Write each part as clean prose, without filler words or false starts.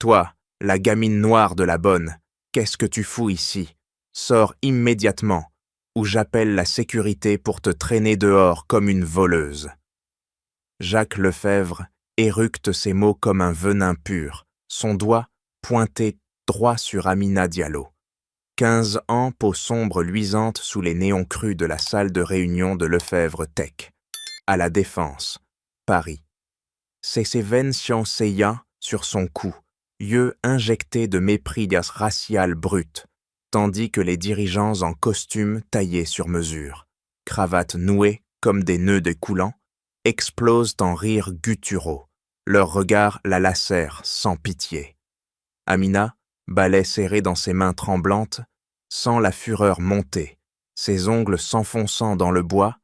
Toi, la gamine noire de la bonne, qu'est-ce que tu fous ici? Sors immédiatement, ou j'appelle la sécurité pour te traîner dehors comme une voleuse. Jacques Lefebvre éructe ces mots comme un venin pur, son doigt pointé droit sur Amina Diallo. 15 ans, peau sombre luisante sous les néons crus de la salle de réunion de Lefebvre Tech, à la Défense, Paris. C'est ses veines scienceillant sur son cou, yeux injectés de mépris racial brut, tandis que les dirigeants en costume taillés sur mesure, cravates nouées comme des nœuds découlants, explosent en rires gutturaux. Leurs regards la lacèrent sans pitié. Amina, balai serré dans ses mains tremblantes, sent la fureur monter, ses ongles s'enfonçant dans le bois,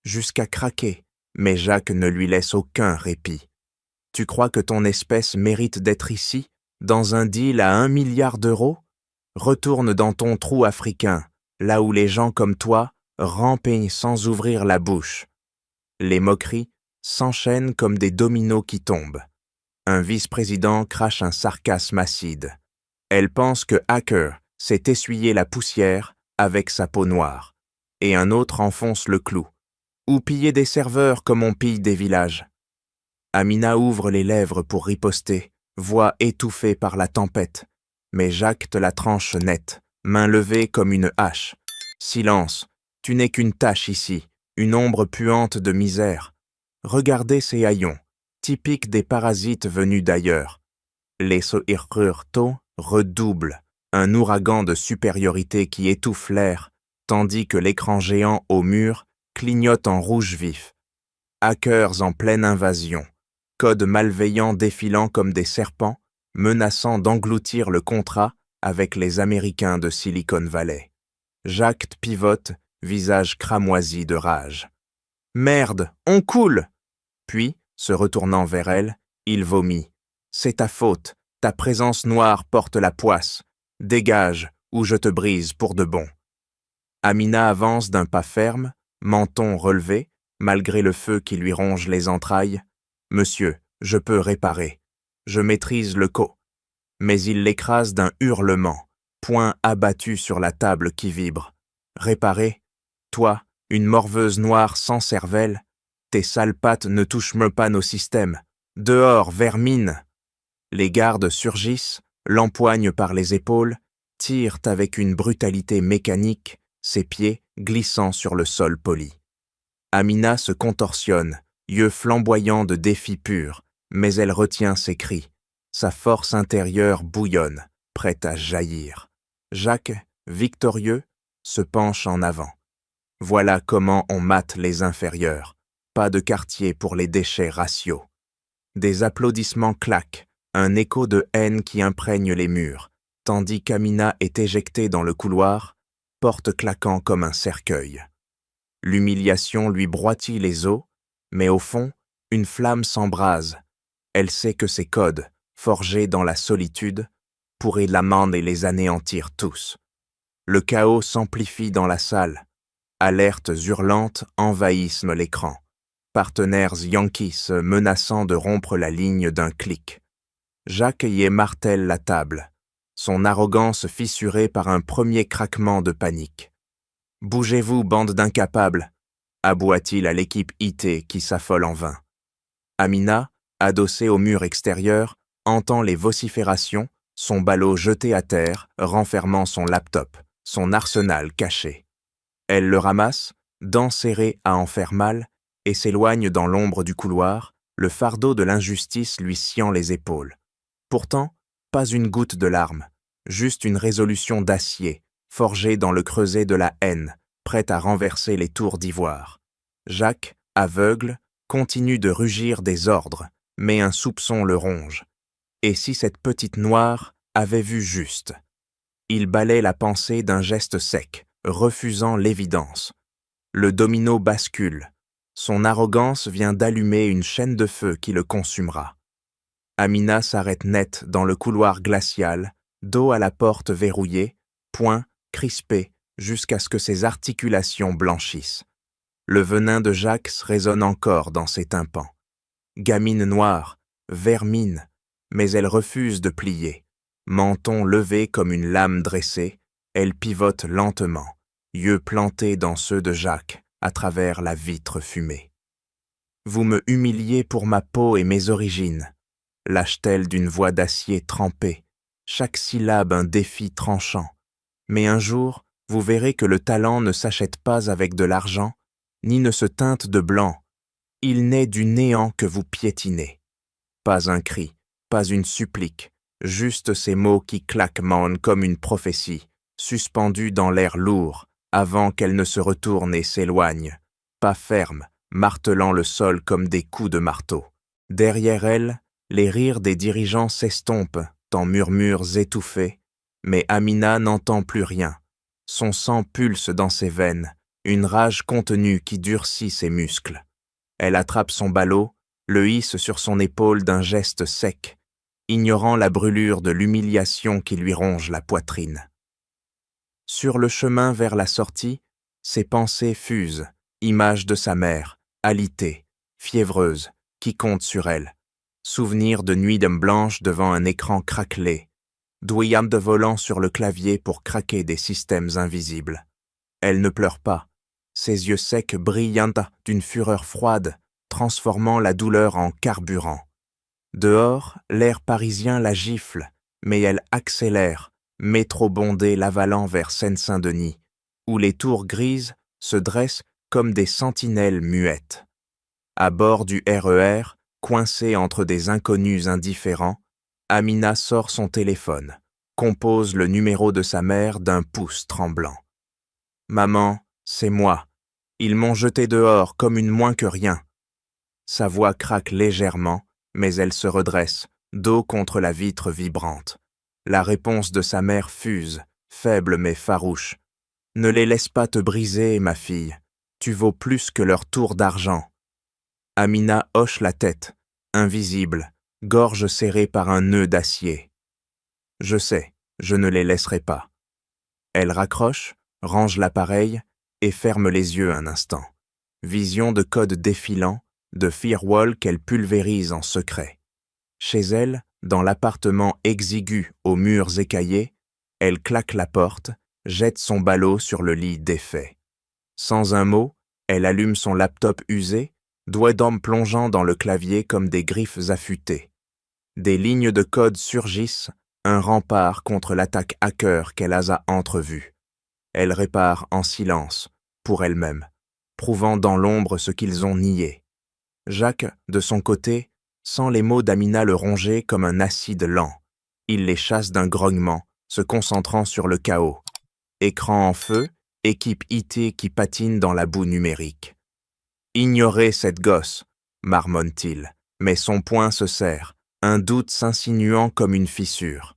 jusqu'à craquer, mais Jacques ne lui laisse aucun répit. Tu crois que ton espèce mérite d'être ici, dans un deal à 1 milliard d'euros? Retourne dans ton trou africain, là où les gens comme toi rampent sans ouvrir la bouche. Les moqueries s'enchaînent comme des dominos qui tombent. Un vice-président crache un sarcasme acide. Elle pense que Hacker s'est essuyé la poussière avec sa peau noire. Et un autre enfonce le clou. Ou piller des serveurs comme on pille des villages. Amina ouvre les lèvres pour riposter, voix étouffée par la tempête. Mais Jacques te la tranche nette, main levée comme une hache. Silence, tu n'es qu'une tache ici, une ombre puante de misère. Regardez ces haillons, typiques des parasites venus d'ailleurs. Les soirurto redoublent, un ouragan de supériorité qui étouffe l'air, tandis que l'écran géant au mur clignote en rouge vif. Hackers en pleine invasion, codes malveillants défilant comme des serpents, menaçant d'engloutir le contrat avec les Américains de Silicon Valley. Jacques pivote, visage cramoisi de rage. « Merde, on coule !» Puis, se retournant vers elle, il vomit. « C'est ta faute, ta présence noire porte la poisse. Dégage, ou je te brise pour de bon. » Amina avance d'un pas ferme, menton relevé, malgré le feu qui lui ronge les entrailles. « Monsieur, je peux réparer. Je maîtrise le co. » Mais il l'écrase d'un hurlement, poing abattu sur la table qui vibre. « Réparer? Toi, une morveuse noire sans cervelle, tes sales pattes ne touchent pas nos systèmes. Dehors, vermine !» Les gardes surgissent, l'empoignent par les épaules, tirent avec une brutalité mécanique, ses pieds glissant sur le sol poli. Amina se contorsionne, yeux flamboyants de défi pur, mais elle retient ses cris. Sa force intérieure bouillonne, prête à jaillir. Jacques, victorieux, se penche en avant. Voilà comment on mate les inférieurs. Pas de quartier pour les déchets raciaux. Des applaudissements claquent, un écho de haine qui imprègne les murs, tandis qu'Amina est éjectée dans le couloir, porte claquant comme un cercueil. L'humiliation lui broitille les os, mais au fond, une flamme s'embrase. Elle sait que ces codes, forgés dans la solitude, pourraient l'amender et les anéantir tous. Le chaos s'amplifie dans la salle. Alertes hurlantes envahissent l'écran. Partenaires yankees menaçant de rompre la ligne d'un clic. Jacques y martèle la table, son arrogance fissurée par un premier craquement de panique. « Bougez-vous, bande d'incapables !» aboie-t-il à l'équipe IT qui s'affole en vain. Amina, adossée au mur extérieur, entend les vociférations, son ballot jeté à terre, renfermant son laptop, son arsenal caché. Elle le ramasse, dents serrées à en faire mal, et s'éloigne dans l'ombre du couloir, le fardeau de l'injustice lui sciant les épaules. Pourtant, pas une goutte de larmes, juste une résolution d'acier, forgée dans le creuset de la haine, prête à renverser les tours d'ivoire. Jacques, aveugle, continue de rugir des ordres, mais un soupçon le ronge. Et si cette petite noire avait vu juste? Il balaie la pensée d'un geste sec, refusant l'évidence. Le domino bascule. Son arrogance vient d'allumer une chaîne de feu qui le consumera. Amina s'arrête net dans le couloir glacial, dos à la porte verrouillée, poings crispés jusqu'à ce que ses articulations blanchissent. Le venin de Jacques résonne encore dans ses tympans. Gamine noire, vermine, mais elle refuse de plier. Menton levé comme une lame dressée, elle pivote lentement, yeux plantés dans ceux de Jacques, à travers la vitre fumée. Vous me humiliez pour ma peau et mes origines, lâche-t-elle d'une voix d'acier trempé, chaque syllabe un défi tranchant. Mais un jour, vous verrez que le talent ne s'achète pas avec de l'argent, ni ne se teinte de blanc. Il naît du néant que vous piétinez. Pas un cri, pas une supplique, juste ces mots qui claquement comme une prophétie, suspendus dans l'air lourd, avant qu'elle ne se retourne et s'éloigne, pas ferme, martelant le sol comme des coups de marteau. Derrière elle, les rires des dirigeants s'estompent en murmures étouffés, mais Amina n'entend plus rien. Son sang pulse dans ses veines, une rage contenue qui durcit ses muscles. Elle attrape son ballot, le hisse sur son épaule d'un geste sec, ignorant la brûlure de l'humiliation qui lui ronge la poitrine. Sur le chemin vers la sortie, ses pensées fusent, images de sa mère, alitée, fiévreuse, qui compte sur elle. Souvenirs de nuits d'homme blanche devant un écran craquelé, douillam de volant sur le clavier pour craquer des systèmes invisibles. Elle ne pleure pas, ses yeux secs brillent d'une fureur froide, transformant la douleur en carburant. Dehors, l'air parisien la gifle, mais elle accélère, métro bondé l'avalant vers Seine-Saint-Denis, où les tours grises se dressent comme des sentinelles muettes. À bord du RER, coincée entre des inconnus indifférents, Amina sort son téléphone, compose le numéro de sa mère d'un pouce tremblant. « Maman, c'est moi. Ils m'ont jeté dehors comme une moins que rien. » Sa voix craque légèrement, mais elle se redresse, dos contre la vitre vibrante. La réponse de sa mère fuse, faible mais farouche. « Ne les laisse pas te briser, ma fille. Tu vaux plus que leur tour d'argent. » Amina hoche la tête, invisible, gorge serrée par un nœud d'acier. « Je sais, je ne les laisserai pas. » Elle raccroche, range l'appareil et ferme les yeux un instant. Vision de code défilant, de firewall qu'elle pulvérise en secret. Chez elle, dans l'appartement exigu aux murs écaillés, elle claque la porte, jette son ballot sur le lit défait. Sans un mot, elle allume son laptop usé, doigts d'homme plongeant dans le clavier comme des griffes affûtées. Des lignes de code surgissent, un rempart contre l'attaque hacker qu'elle a entrevue. Elle répare en silence, pour elle-même, prouvant dans l'ombre ce qu'ils ont nié. Jacques, de son côté, sent les mots d'Amina le ronger comme un acide lent. Il les chasse d'un grognement, se concentrant sur le chaos. Écran en feu, équipe IT qui patine dans la boue numérique. « Ignorez cette gosse », marmonne-t-il, mais son poing se serre, un doute s'insinuant comme une fissure.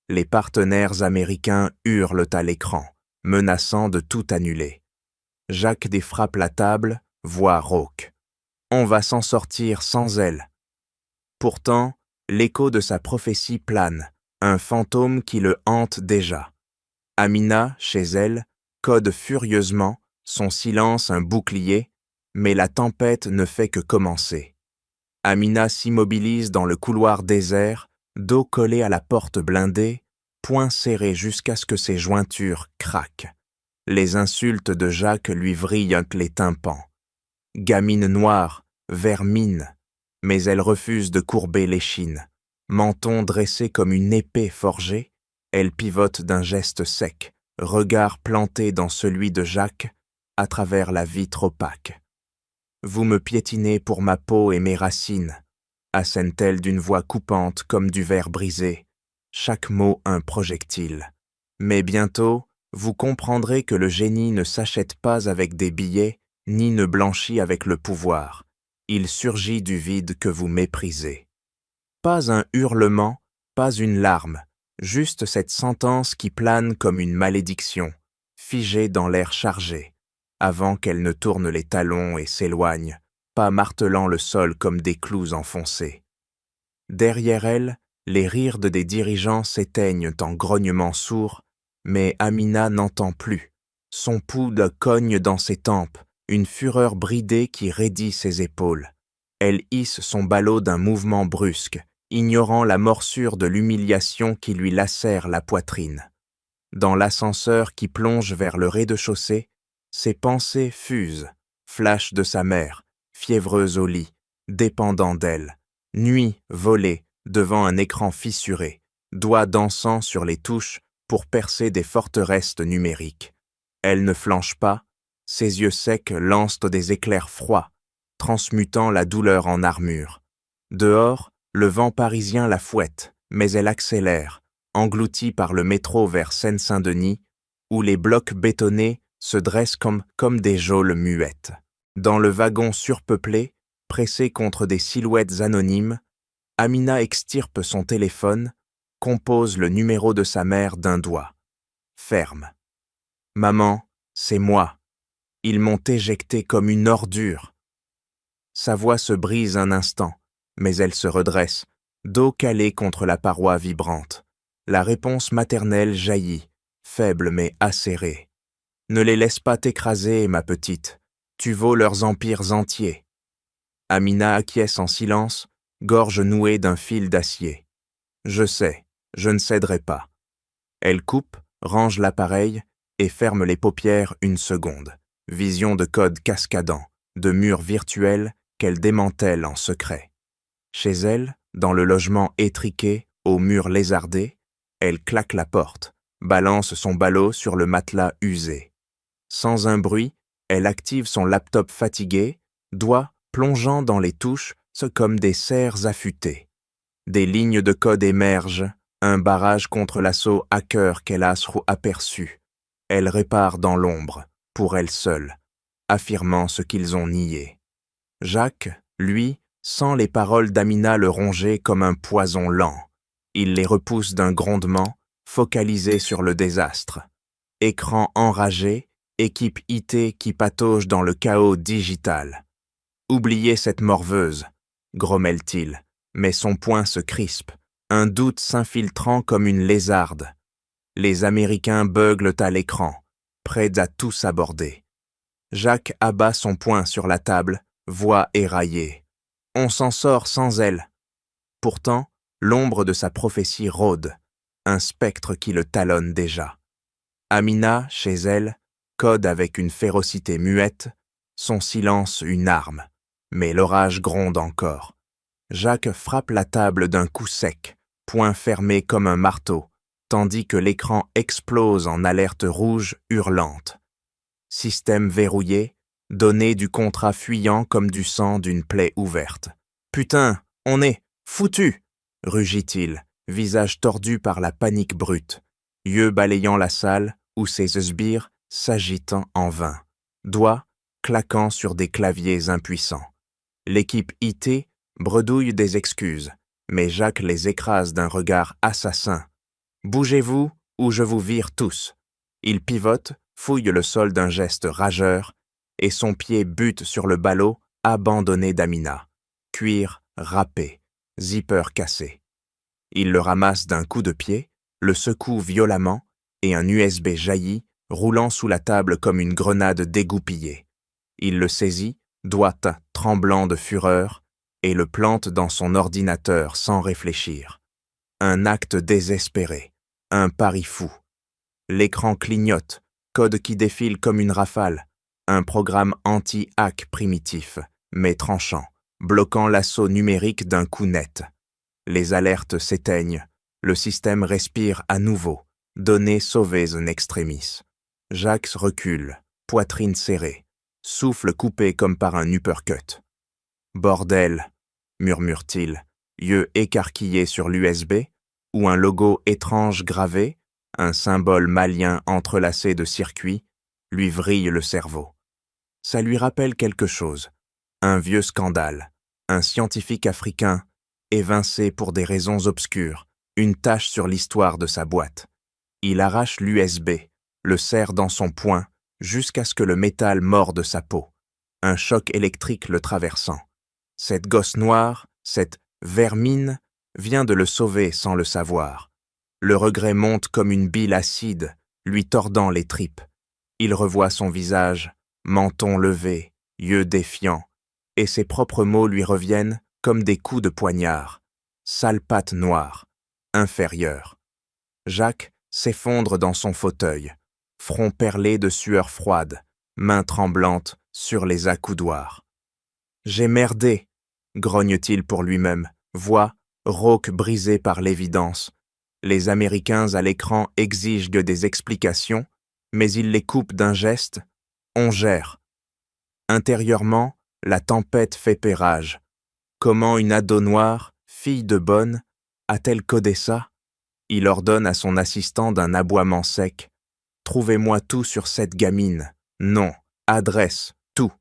Les partenaires américains hurlent à l'écran, menaçant de tout annuler. Jacques défrappe la table, voix rauque. « On va s'en sortir sans elle. » Pourtant, l'écho de sa prophétie plane, un fantôme qui le hante déjà. Amina, chez elle, code furieusement, son silence un bouclier, mais la tempête ne fait que commencer. Amina s'immobilise dans le couloir désert, dos collé à la porte blindée, poing serré jusqu'à ce que ses jointures craquent. Les insultes de Jacques lui vrillent les tympans. Gamine noire, vermine, mais elle refuse de courber l'échine. Menton dressé comme une épée forgée, elle pivote d'un geste sec, regard planté dans celui de Jacques, à travers la vitre opaque. « Vous me piétinez pour ma peau et mes racines », assène-t-elle d'une voix coupante comme du verre brisé, chaque mot un projectile. Mais bientôt, vous comprendrez que le génie ne s'achète pas avec des billets, ni ne blanchit avec le pouvoir. Il surgit du vide que vous méprisez. Pas un hurlement, pas une larme, juste cette sentence qui plane comme une malédiction, figée dans l'air chargé, avant qu'elle ne tourne les talons et s'éloigne, pas martelant le sol comme des clous enfoncés. Derrière elle, les rires des dirigeants s'éteignent en grognements sourds, mais Amina n'entend plus. Son pouls cogne dans ses tempes, une fureur bridée qui raidit ses épaules. Elle hisse son ballot d'un mouvement brusque, ignorant la morsure de l'humiliation qui lui lacère la poitrine. Dans l'ascenseur qui plonge vers le rez-de-chaussée, ses pensées fusent, flash de sa mère, fiévreuse au lit, dépendant d'elle, nuit volée devant un écran fissuré, doigts dansant sur les touches pour percer des forteresses numériques. Elle ne flanche pas, ses yeux secs lancent des éclairs froids, transmutant la douleur en armure. Dehors, le vent parisien la fouette, mais elle accélère, engloutie par le métro vers Seine-Saint-Denis, où les blocs bétonnés se dressent comme des geôles muettes. Dans le wagon surpeuplé, pressé contre des silhouettes anonymes, Amina extirpe son téléphone, compose le numéro de sa mère d'un doigt. Ferme. « Maman, c'est moi. Ils m'ont éjecté comme une ordure. » Sa voix se brise un instant, mais elle se redresse, dos calé contre la paroi vibrante. La réponse maternelle jaillit, faible mais acérée. « Ne les laisse pas t'écraser, ma petite. Tu vaux leurs empires entiers. » Amina acquiesce en silence, gorge nouée d'un fil d'acier. « Je sais, je ne céderai pas. » Elle coupe, range l'appareil et ferme les paupières une seconde. Vision de code cascadant, de murs virtuels qu'elle démantèle en secret. Chez elle, dans le logement étriqué, aux murs lézardés, elle claque la porte, balance son ballot sur le matelas usé. Sans un bruit, elle active son laptop fatigué, doigts plongeant dans les touches comme des serres affûtées. Des lignes de code émergent, un barrage contre l'assaut hacker qu'elle a aperçu. Elle répare dans l'ombre, pour elle seule, affirmant ce qu'ils ont nié. Jacques, lui, sent les paroles d'Amina le ronger comme un poison lent. Il les repousse d'un grondement, focalisé sur le désastre. Écran enragé, équipe IT qui patauge dans le chaos digital. « Oubliez cette morveuse », grommelle-t-il, mais son poing se crispe, un doute s'infiltrant comme une lézarde. Les Américains beuglent à l'écran, prêts à tout s'aborder. Jacques abat son poing sur la table, voix éraillée. « On s'en sort sans elle. » Pourtant, l'ombre de sa prophétie rôde, un spectre qui le talonne déjà. Amina, chez elle, code avec une férocité muette, son silence une arme, mais l'orage gronde encore. Jacques frappe la table d'un coup sec, poing fermé comme un marteau, tandis que l'écran explose en alerte rouge hurlante. Système verrouillé, données du contrat fuyant comme du sang d'une plaie ouverte. « Putain, on est foutus !» rugit-il, visage tordu par la panique brute, yeux balayant la salle où ses sbires s'agitant en vain, doigts claquant sur des claviers impuissants. L'équipe IT bredouille des excuses, mais Jacques les écrase d'un regard assassin. « Bougez-vous ou je vous vire tous !» Il pivote, fouille le sol d'un geste rageur, et son pied bute sur le ballot abandonné d'Amina. Cuir râpé, zipper cassé. Il le ramasse d'un coup de pied, le secoue violemment, et un USB jaillit, roulant sous la table comme une grenade dégoupillée. Il le saisit, doigt tremblant de fureur, et le plante dans son ordinateur sans réfléchir. Un acte désespéré, un pari fou. L'écran clignote, code qui défile comme une rafale, un programme anti-hack primitif, mais tranchant, bloquant l'assaut numérique d'un coup net. Les alertes s'éteignent, le système respire à nouveau, données sauvées en extremis. Jacques recule, poitrine serrée, souffle coupé comme par un uppercut. « Bordel !» murmure-t-il, yeux écarquillés sur l'USB, où un logo étrange gravé, un symbole malien entrelacé de circuits, lui vrille le cerveau. Ça lui rappelle quelque chose, un vieux scandale, un scientifique africain, évincé pour des raisons obscures, une tache sur l'histoire de sa boîte. Il arrache l'USB, le serre dans son poing, jusqu'à ce que le métal morde sa peau, un choc électrique le traversant. Cette gosse noire, cette vermine, vient de le sauver sans le savoir. Le regret monte comme une bile acide, lui tordant les tripes. Il revoit son visage, menton levé, yeux défiants, et ses propres mots lui reviennent comme des coups de poignard. sale patte noire, inférieure. Jacques s'effondre dans son fauteuil, front perlé de sueur froide, main tremblante sur les accoudoirs. « J'ai merdé !» grogne-t-il pour lui-même, voix rauque brisée par l'évidence. Les Américains à l'écran exigent des explications, mais ils les coupent d'un geste. On gère. Intérieurement, la tempête fait pérage. Comment une ado noire, fille de bonne, a-t-elle codé ça? Il ordonne à son assistant d'un aboiement sec. « Trouvez-moi tout sur cette gamine. Nom, adresse, tout. »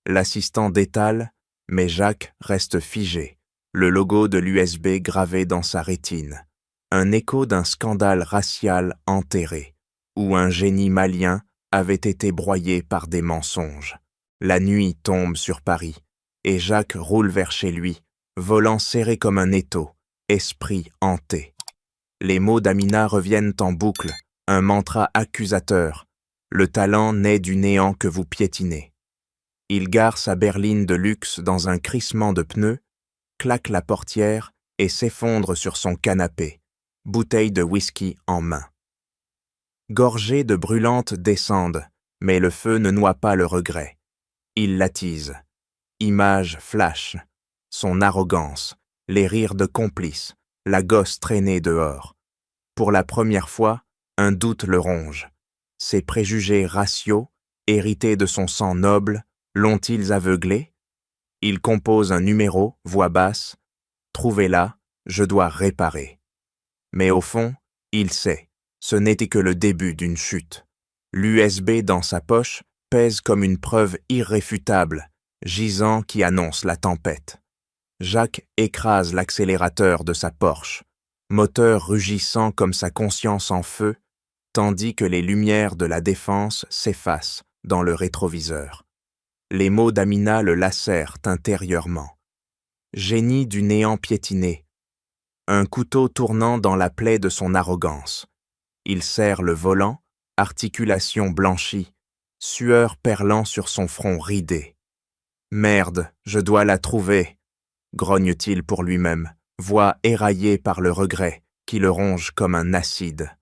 L'assistant détale, mais Jacques reste figé, le logo de l'USB gravé dans sa rétine. Un écho d'un scandale racial enterré, où un génie malien avait été broyé par des mensonges. La nuit tombe sur Paris, et Jacques roule vers chez lui, volant serré comme un étau, esprit hanté. Les mots d'Amina reviennent en boucle, un mantra accusateur. Le talent naît du néant que vous piétinez. Il gare sa berline de luxe dans un crissement de pneus, claque la portière et s'effondre sur son canapé, bouteille de whisky en main. Gorgées de brûlantes descendent, mais le feu ne noie pas le regret. Il l'attise. Image flash, son arrogance, les rires de complices, la gosse traînée dehors. Pour la première fois, un doute le ronge. Ses préjugés raciaux, hérités de son sang noble, l'ont-ils aveuglé? Il compose un numéro, voix basse. Trouvez-la, je dois réparer. Mais au fond, il sait, ce n'était que le début d'une chute. L'USB dans sa poche pèse comme une preuve irréfutable, gisant qui annonce la tempête. Jacques écrase l'accélérateur de sa Porsche, moteur rugissant comme sa conscience en feu, tandis que les lumières de la défense s'effacent dans le rétroviseur. Les mots d'Amina le lacèrent intérieurement. Génie du néant piétiné. Un couteau tournant dans la plaie de son arrogance. Il serre le volant, articulation blanchie, sueur perlant sur son front ridé. « Merde, je dois la trouver !» grogne-t-il pour lui-même, voix éraillée par le regret qui le ronge comme un acide.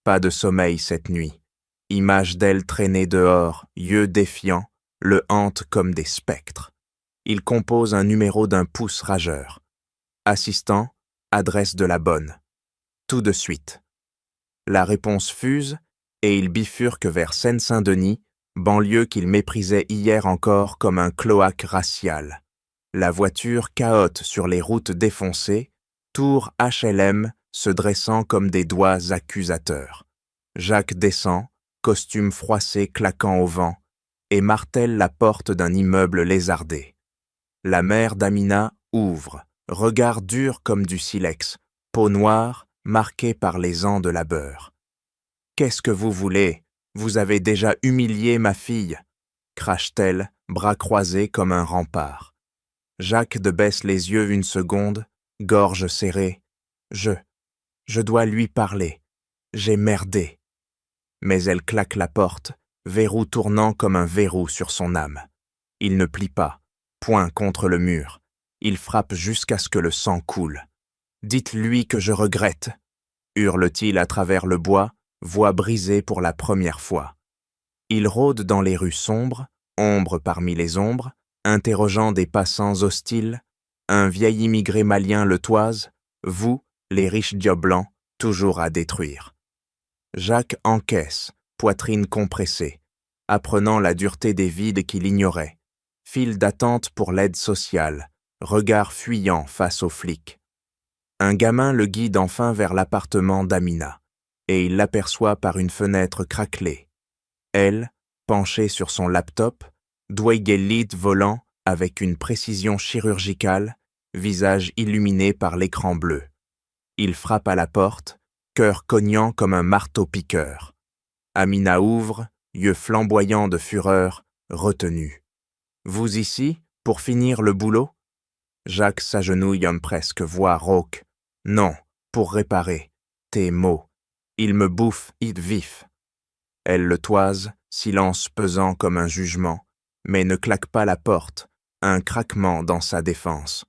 Pas de sommeil cette nuit. Image d'elle traînée dehors, yeux défiants, le hantent comme des spectres. Il compose un numéro d'un pouce rageur. Assistant, adresse de la bonne. Tout de suite. La réponse fuse et il bifurque vers Seine-Saint-Denis, banlieue qu'il méprisait hier encore comme un cloaque racial. La voiture cahote sur les routes défoncées, tours HLM se dressant comme des doigts accusateurs. Jacques descend, costume froissé claquant au vent, et martèle la porte d'un immeuble lézardé. La mère d'Amina ouvre, regard dur comme du silex, peau noire marquée par les ans de labeur. « Qu'est-ce que vous voulez? Vous avez déjà humilié ma fille !» crache-t-elle, bras croisés comme un rempart. Jacques baisse les yeux une seconde, gorge serrée. « Je dois lui parler. J'ai merdé. » Mais elle claque la porte, verrou tournant comme un verrou sur son âme. Il ne plie pas, poing contre le mur. Il frappe jusqu'à ce que le sang coule. « Dites-lui que je regrette !» hurle-t-il à travers le bois, voix brisée pour la première fois. Il rôde dans les rues sombres, ombre parmi les ombres, interrogeant des passants hostiles. Un vieil immigré malien le toise, vous, les riches dieux blancs, toujours à détruire. Jacques encaisse, poitrine compressée, apprenant la dureté des vides qu'il ignorait. File d'attente pour l'aide sociale, regard fuyant face aux flics. Un gamin le guide enfin vers l'appartement d'Amina, et il l'aperçoit par une fenêtre craquelée. Elle, penchée sur son laptop, doigt volant avec une précision chirurgicale, visage illuminé par l'écran bleu. Il frappe à la porte, cœur cognant comme un marteau-piqueur. Amina ouvre, yeux flamboyants de fureur, retenu. « Vous ici, pour finir le boulot ?» Jacques s'agenouille presque, voix rauque. « Non, pour réparer. Tes mots. Ils me bouffent vif. » Elle le toise, silence pesant comme un jugement, mais ne claque pas la porte, un craquement dans sa défense.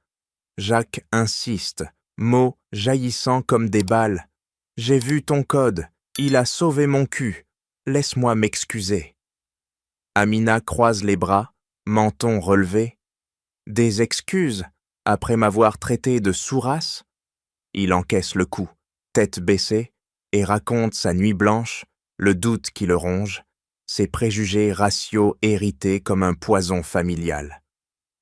Jacques insiste, mots jaillissant comme des balles. J'ai vu ton code, il a sauvé mon cul. Laisse-moi m'excuser. Amina croise les bras, menton relevé. Des excuses, après m'avoir traité de sourasse? Il encaisse le coup, tête baissée, et raconte sa nuit blanche, le doute qui le ronge, ses préjugés raciaux hérités comme un poison familial.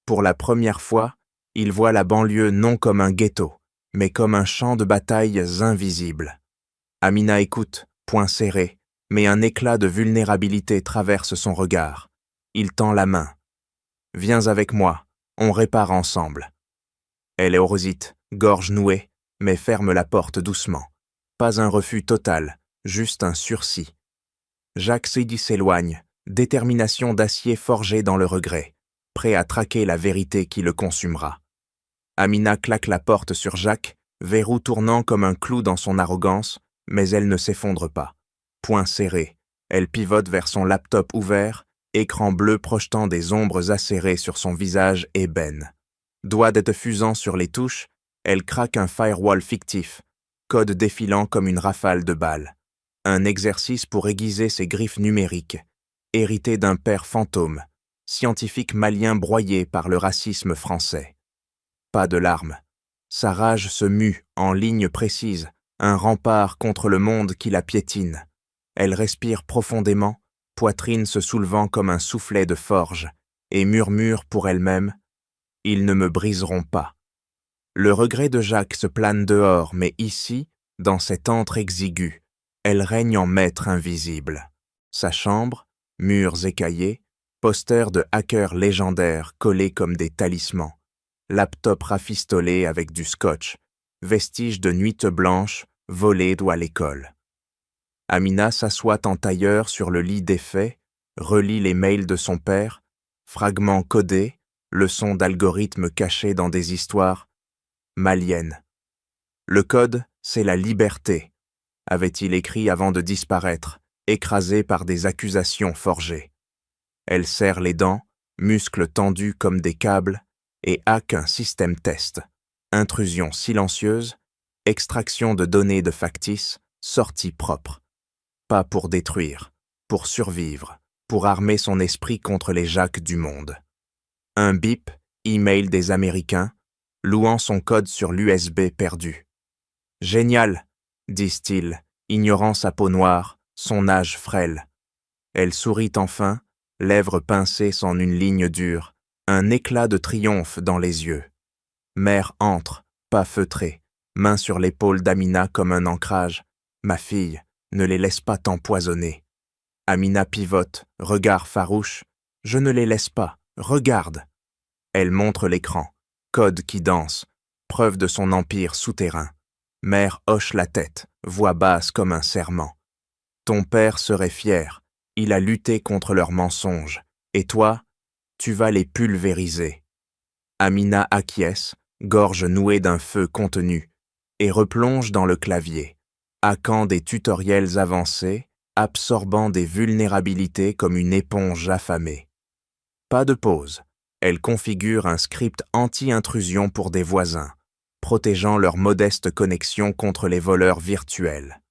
Pour la première fois, il voit la banlieue non comme un ghetto, mais comme un champ de batailles invisible. Amina écoute, poing serré, mais un éclat de vulnérabilité traverse son regard. Il tend la main. « Viens avec moi, on répare ensemble. » Elle est orosite, gorge nouée, mais ferme la porte doucement. Pas un refus total, juste un sursis. Jacques Sidi s'éloigne, détermination d'acier forgée dans le regret, prêt à traquer la vérité qui le consumera. Amina claque la porte sur Jacques, verrou tournant comme un clou dans son arrogance, mais elle ne s'effondre pas. Poing serré, elle pivote vers son laptop ouvert, écran bleu projetant des ombres acérées sur son visage ébène. Doigts fusant sur les touches, elle craque un firewall fictif, code défilant comme une rafale de balles. Un exercice pour aiguiser ses griffes numériques, hérité d'un père fantôme, scientifique malien broyé par le racisme français. Pas de larmes. Sa rage se mue en ligne précise, un rempart contre le monde qui la piétine. Elle respire profondément, poitrine se soulevant comme un soufflet de forge, et murmure pour elle-même « Ils ne me briseront pas ». Le regret de Jacques se plane dehors, mais ici, dans cet antre exigu, elle règne en maître invisible. Sa chambre, murs écaillés, posters de hackers légendaires collés comme des talismans, laptop rafistolé avec du scotch, vestiges de nuits blanches volées à l'école. Amina s'assoit en tailleur sur le lit défait, relit les mails de son père, fragments codés, leçons d'algorithmes cachés dans des histoires maliennes. Le code, c'est la liberté, avait-il écrit avant de disparaître, écrasé par des accusations forgées. Elle serre les dents, muscles tendus comme des câbles, et hack un système test. Intrusion silencieuse, extraction de données de factice, sortie propre. Pas pour détruire, pour survivre, pour armer son esprit contre les Jacques du monde. Un bip, email des Américains, louant son code sur l'USB perdu. « Génial !» disent-ils, ignorant sa peau noire, son âge frêle. Elle sourit enfin, lèvres pincées sans une ligne dure, un éclat de triomphe dans les yeux. Mère entre, pas feutrée, main sur l'épaule d'Amina comme un ancrage. « Ma fille, ne les laisse pas t'empoisonner. » Amina pivote, regard farouche. « Je ne les laisse pas, regarde !» Elle montre l'écran, code qui danse, preuve de son empire souterrain. Mère hoche la tête, voix basse comme un serment. « Ton père serait fier, il a lutté contre leurs mensonges, et toi, tu vas les pulvériser. » Amina acquiesce, gorge nouée d'un feu contenu, et replonge dans le clavier, hackant des tutoriels avancés, absorbant des vulnérabilités comme une éponge affamée. Pas de pause, elle configure un script anti-intrusion pour des voisins, protégeant leur modeste connexion contre les voleurs virtuels.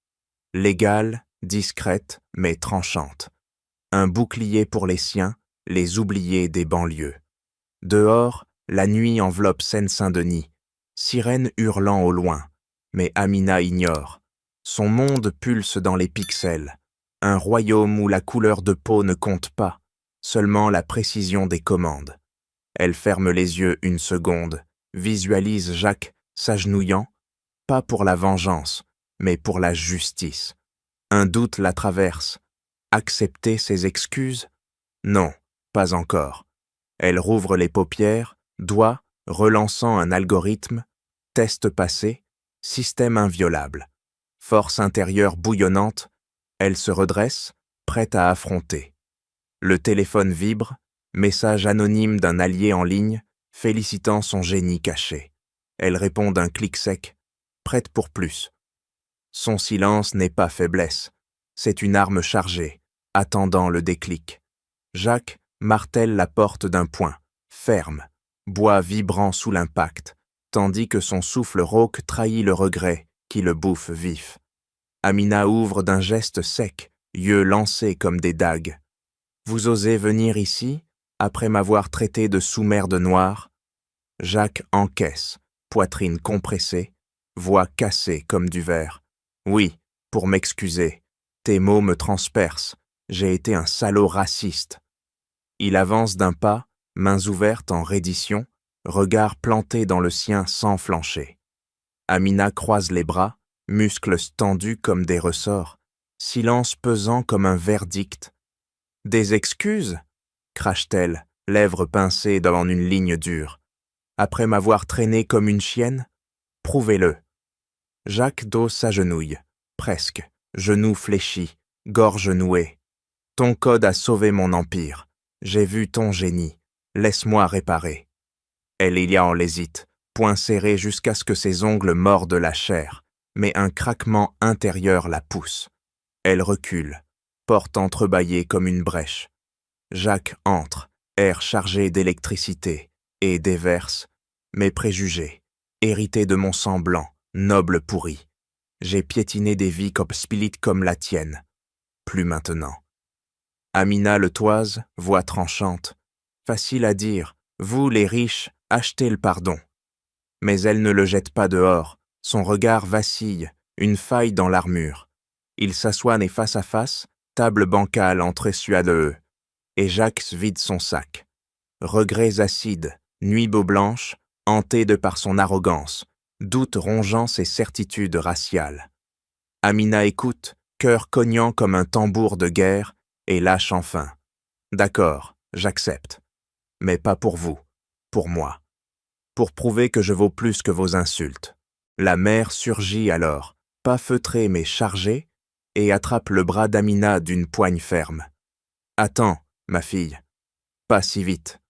Légale, discrète, mais tranchante. Un bouclier pour les siens, les oubliés des banlieues. Dehors, la nuit enveloppe Seine-Saint-Denis, sirène hurlant au loin, mais Amina ignore. Son monde pulse dans les pixels, un royaume où la couleur de peau ne compte pas, seulement la précision des commandes. Elle ferme les yeux une seconde, visualise Jacques s'agenouillant, pas pour la vengeance, mais pour la justice. Un doute la traverse. Accepter ses excuses? Non, pas encore. Elle rouvre les paupières, doigt, relançant un algorithme, test passé, système inviolable. Force intérieure bouillonnante, elle se redresse, prête à affronter. Le téléphone vibre, message anonyme d'un allié en ligne, félicitant son génie caché. Elle répond d'un clic sec, prête pour plus. Son silence n'est pas faiblesse, c'est une arme chargée, attendant le déclic. Jacques martèle la porte d'un poing, ferme, bois vibrant sous l'impact, tandis que son souffle rauque trahit le regret qui le bouffe vif. Amina ouvre d'un geste sec, yeux lancés comme des dagues. « Vous osez venir ici, après m'avoir traité de sous-merde noire ?» Jacques encaisse, poitrine compressée, voix cassée comme du verre. « Oui, pour m'excuser. Tes mots me transpercent. J'ai été un salaud raciste. » Il avance d'un pas, mains ouvertes en reddition, regard planté dans le sien sans flancher. Amina croise les bras, muscles tendus comme des ressorts, silence pesant comme un verdict. « Des excuses ?» crache-t-elle, lèvres pincées devant une ligne dure. « Après m'avoir traîné comme une chienne ? Prouvez-le. » Jacques dos s'agenouille, presque, genoux fléchis, gorge nouée. « Ton code a sauvé mon empire. J'ai vu ton génie. Laisse-moi réparer. » Elle y a en l'hésite, poing serré jusqu'à ce que ses ongles mordent la chair, mais un craquement intérieur la pousse. Elle recule, porte entrebâillée comme une brèche. Jacques entre, air chargé d'électricité, et déverse mes préjugés, hérités de mon sang blanc, noble pourri. J'ai piétiné des vies spilites comme la tienne. Plus maintenant. Amina le toise, voix tranchante. Facile à dire, vous les riches, achetez le pardon. Mais elle ne le jette pas dehors, son regard vacille, une faille dans l'armure. Ils s'assoient nez face à face, table bancale entre suadeux, et Jacques vide son sac. Regrets acides, nuit beau blanche, hanté de par son arrogance, doute rongeant ses certitudes raciales. Amina écoute, cœur cognant comme un tambour de guerre, et lâche enfin. D'accord, j'accepte. Mais pas pour vous, pour moi. Pour prouver que je vaux plus que vos insultes. La mère surgit alors, pas feutrée mais chargée, et attrape le bras d'Amina d'une poigne ferme. « Attends, ma fille. Pas si vite. »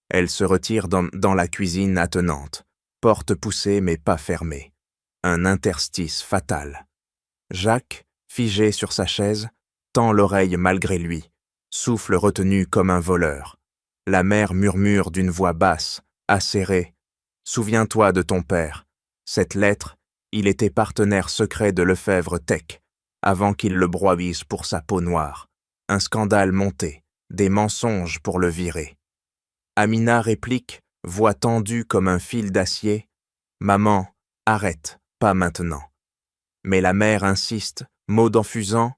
Elle se retire dans la cuisine attenante, porte poussée mais pas fermée. Un interstice fatal. Jacques, figé sur sa chaise, tend l'oreille malgré lui, souffle retenu comme un voleur. La mère murmure d'une voix basse, acérée. « Souviens-toi de ton père. Cette lettre, il était partenaire secret de Lefebvre Tech, avant qu'il le broie-vise pour sa peau noire. Un scandale monté, des mensonges pour le virer. » Amina réplique, voix tendue comme un fil d'acier. « Maman, arrête, pas maintenant. » Mais la mère insiste, mot d'enfusant.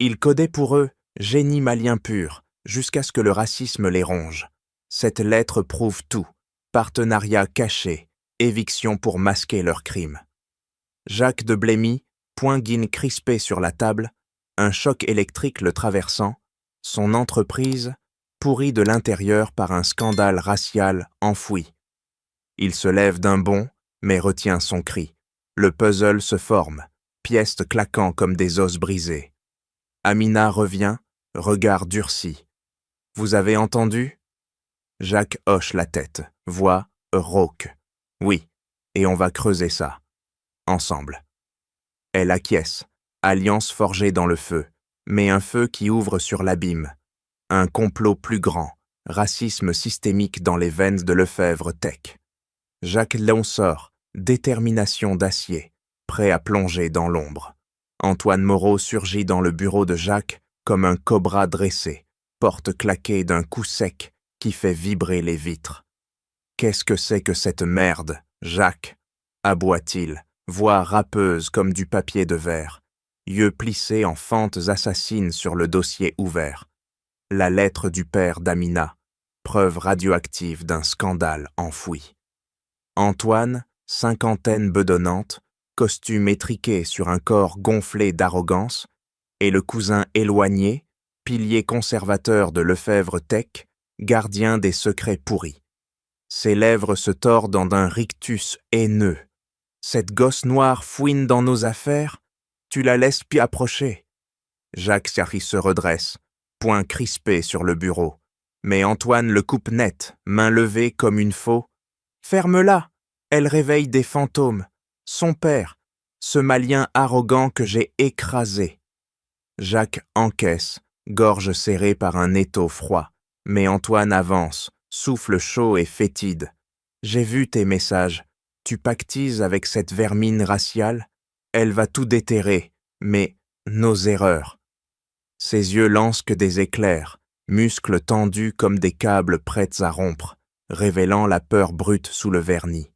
Ils codaient pour eux, génie malien pur, jusqu'à ce que le racisme les ronge. Cette lettre prouve tout. Partenariat caché, éviction pour masquer leurs crimes. Jacques de Blémy, poing guine crispé sur la table, un choc électrique le traversant, son entreprise pourrie de l'intérieur par un scandale racial enfoui. Il se lève d'un bond, mais retient son cri. Le puzzle se forme, pièces claquant comme des os brisés. Amina revient, regard durci. « Vous avez entendu ?» Jacques hoche la tête, voix rauque. « Oui, et on va creuser ça. Ensemble. » Elle acquiesce, alliance forgée dans le feu, mais un feu qui ouvre sur l'abîme. Un complot plus grand, racisme systémique dans les veines de Lefebvre Tech. Jacques Léon sort, détermination d'acier, prêt à plonger dans l'ombre. Antoine Moreau surgit dans le bureau de Jacques comme un cobra dressé, porte claquée d'un coup sec qui fait vibrer les vitres. « Qu'est-ce que c'est que cette merde, Jacques ?» aboie-t-il, voix râpeuse comme du papier de verre, yeux plissés en fentes assassines sur le dossier ouvert. La lettre du père d'Amina, preuve radioactive d'un scandale enfoui. Antoine, cinquantaine bedonnante, costume étriqué sur un corps gonflé d'arrogance, et le cousin éloigné, pilier conservateur de Lefebvre Tech, gardien des secrets pourris. Ses lèvres se tordent d'un rictus haineux. Cette gosse noire fouine dans nos affaires, tu la laisses puis approcher. Jacques Serry se redresse, poing crispé sur le bureau. Mais Antoine le coupe net, main levée comme une faux. Ferme-la, elle réveille des fantômes. Son père, ce malien arrogant que j'ai écrasé. Jacques encaisse, gorge serrée par un étau froid. Mais Antoine avance, souffle chaud et fétide. J'ai vu tes messages. Tu pactises avec cette vermine raciale, elle va tout déterrer, mais nos erreurs. Ses yeux lancent que des éclairs, muscles tendus comme des câbles prêts à rompre, révélant la peur brute sous le vernis.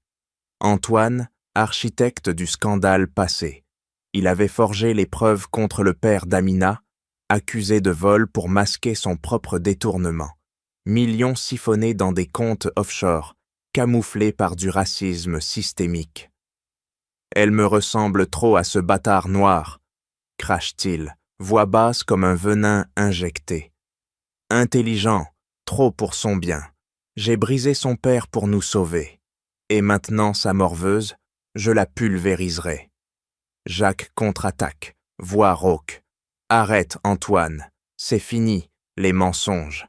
Antoine, architecte du scandale passé. Il avait forgé les preuves contre le père d'Amina, accusé de vol pour masquer son propre détournement. Millions siphonnés dans des comptes offshore, camouflés par du racisme systémique. Elle me ressemble trop à ce bâtard noir, crache-t-il, voix basse comme un venin injecté. Intelligent, trop pour son bien. J'ai brisé son père pour nous sauver. Et maintenant, sa morveuse, je la pulvériserai. Jacques contre-attaque, voix rauque. Arrête, Antoine, c'est fini, les mensonges.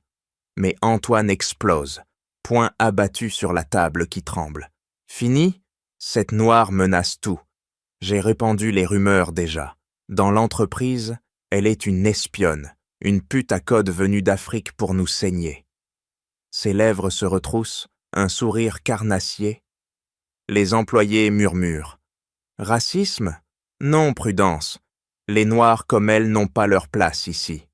Mais Antoine explose, poing abattu sur la table qui tremble. Fini? Cette noire menace tout. J'ai répandu les rumeurs déjà. Dans l'entreprise, elle est une espionne, une pute à code venue d'Afrique pour nous saigner. Ses lèvres se retroussent, un sourire carnassier. Les employés murmurent. Racisme? Non, Prudence. Les Noirs comme elle n'ont pas leur place ici.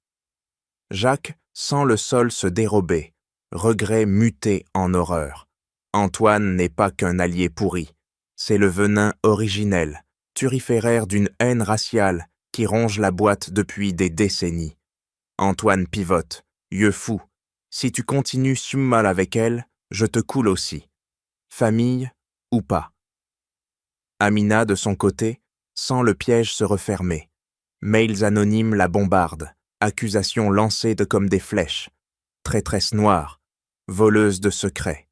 Jacques sent le sol se dérober, regret muté en horreur. Antoine n'est pas qu'un allié pourri. C'est le venin originel, turiféraire d'une haine raciale qui ronge la boîte depuis des décennies. Antoine pivote, yeux fous. Si tu continues mal avec elle, je te coule aussi. Famille ou pas. Amina, de son côté, sent le piège se refermer. Mails anonymes la bombardent, accusations lancées comme des flèches. Traîtresse noire, voleuse de secrets.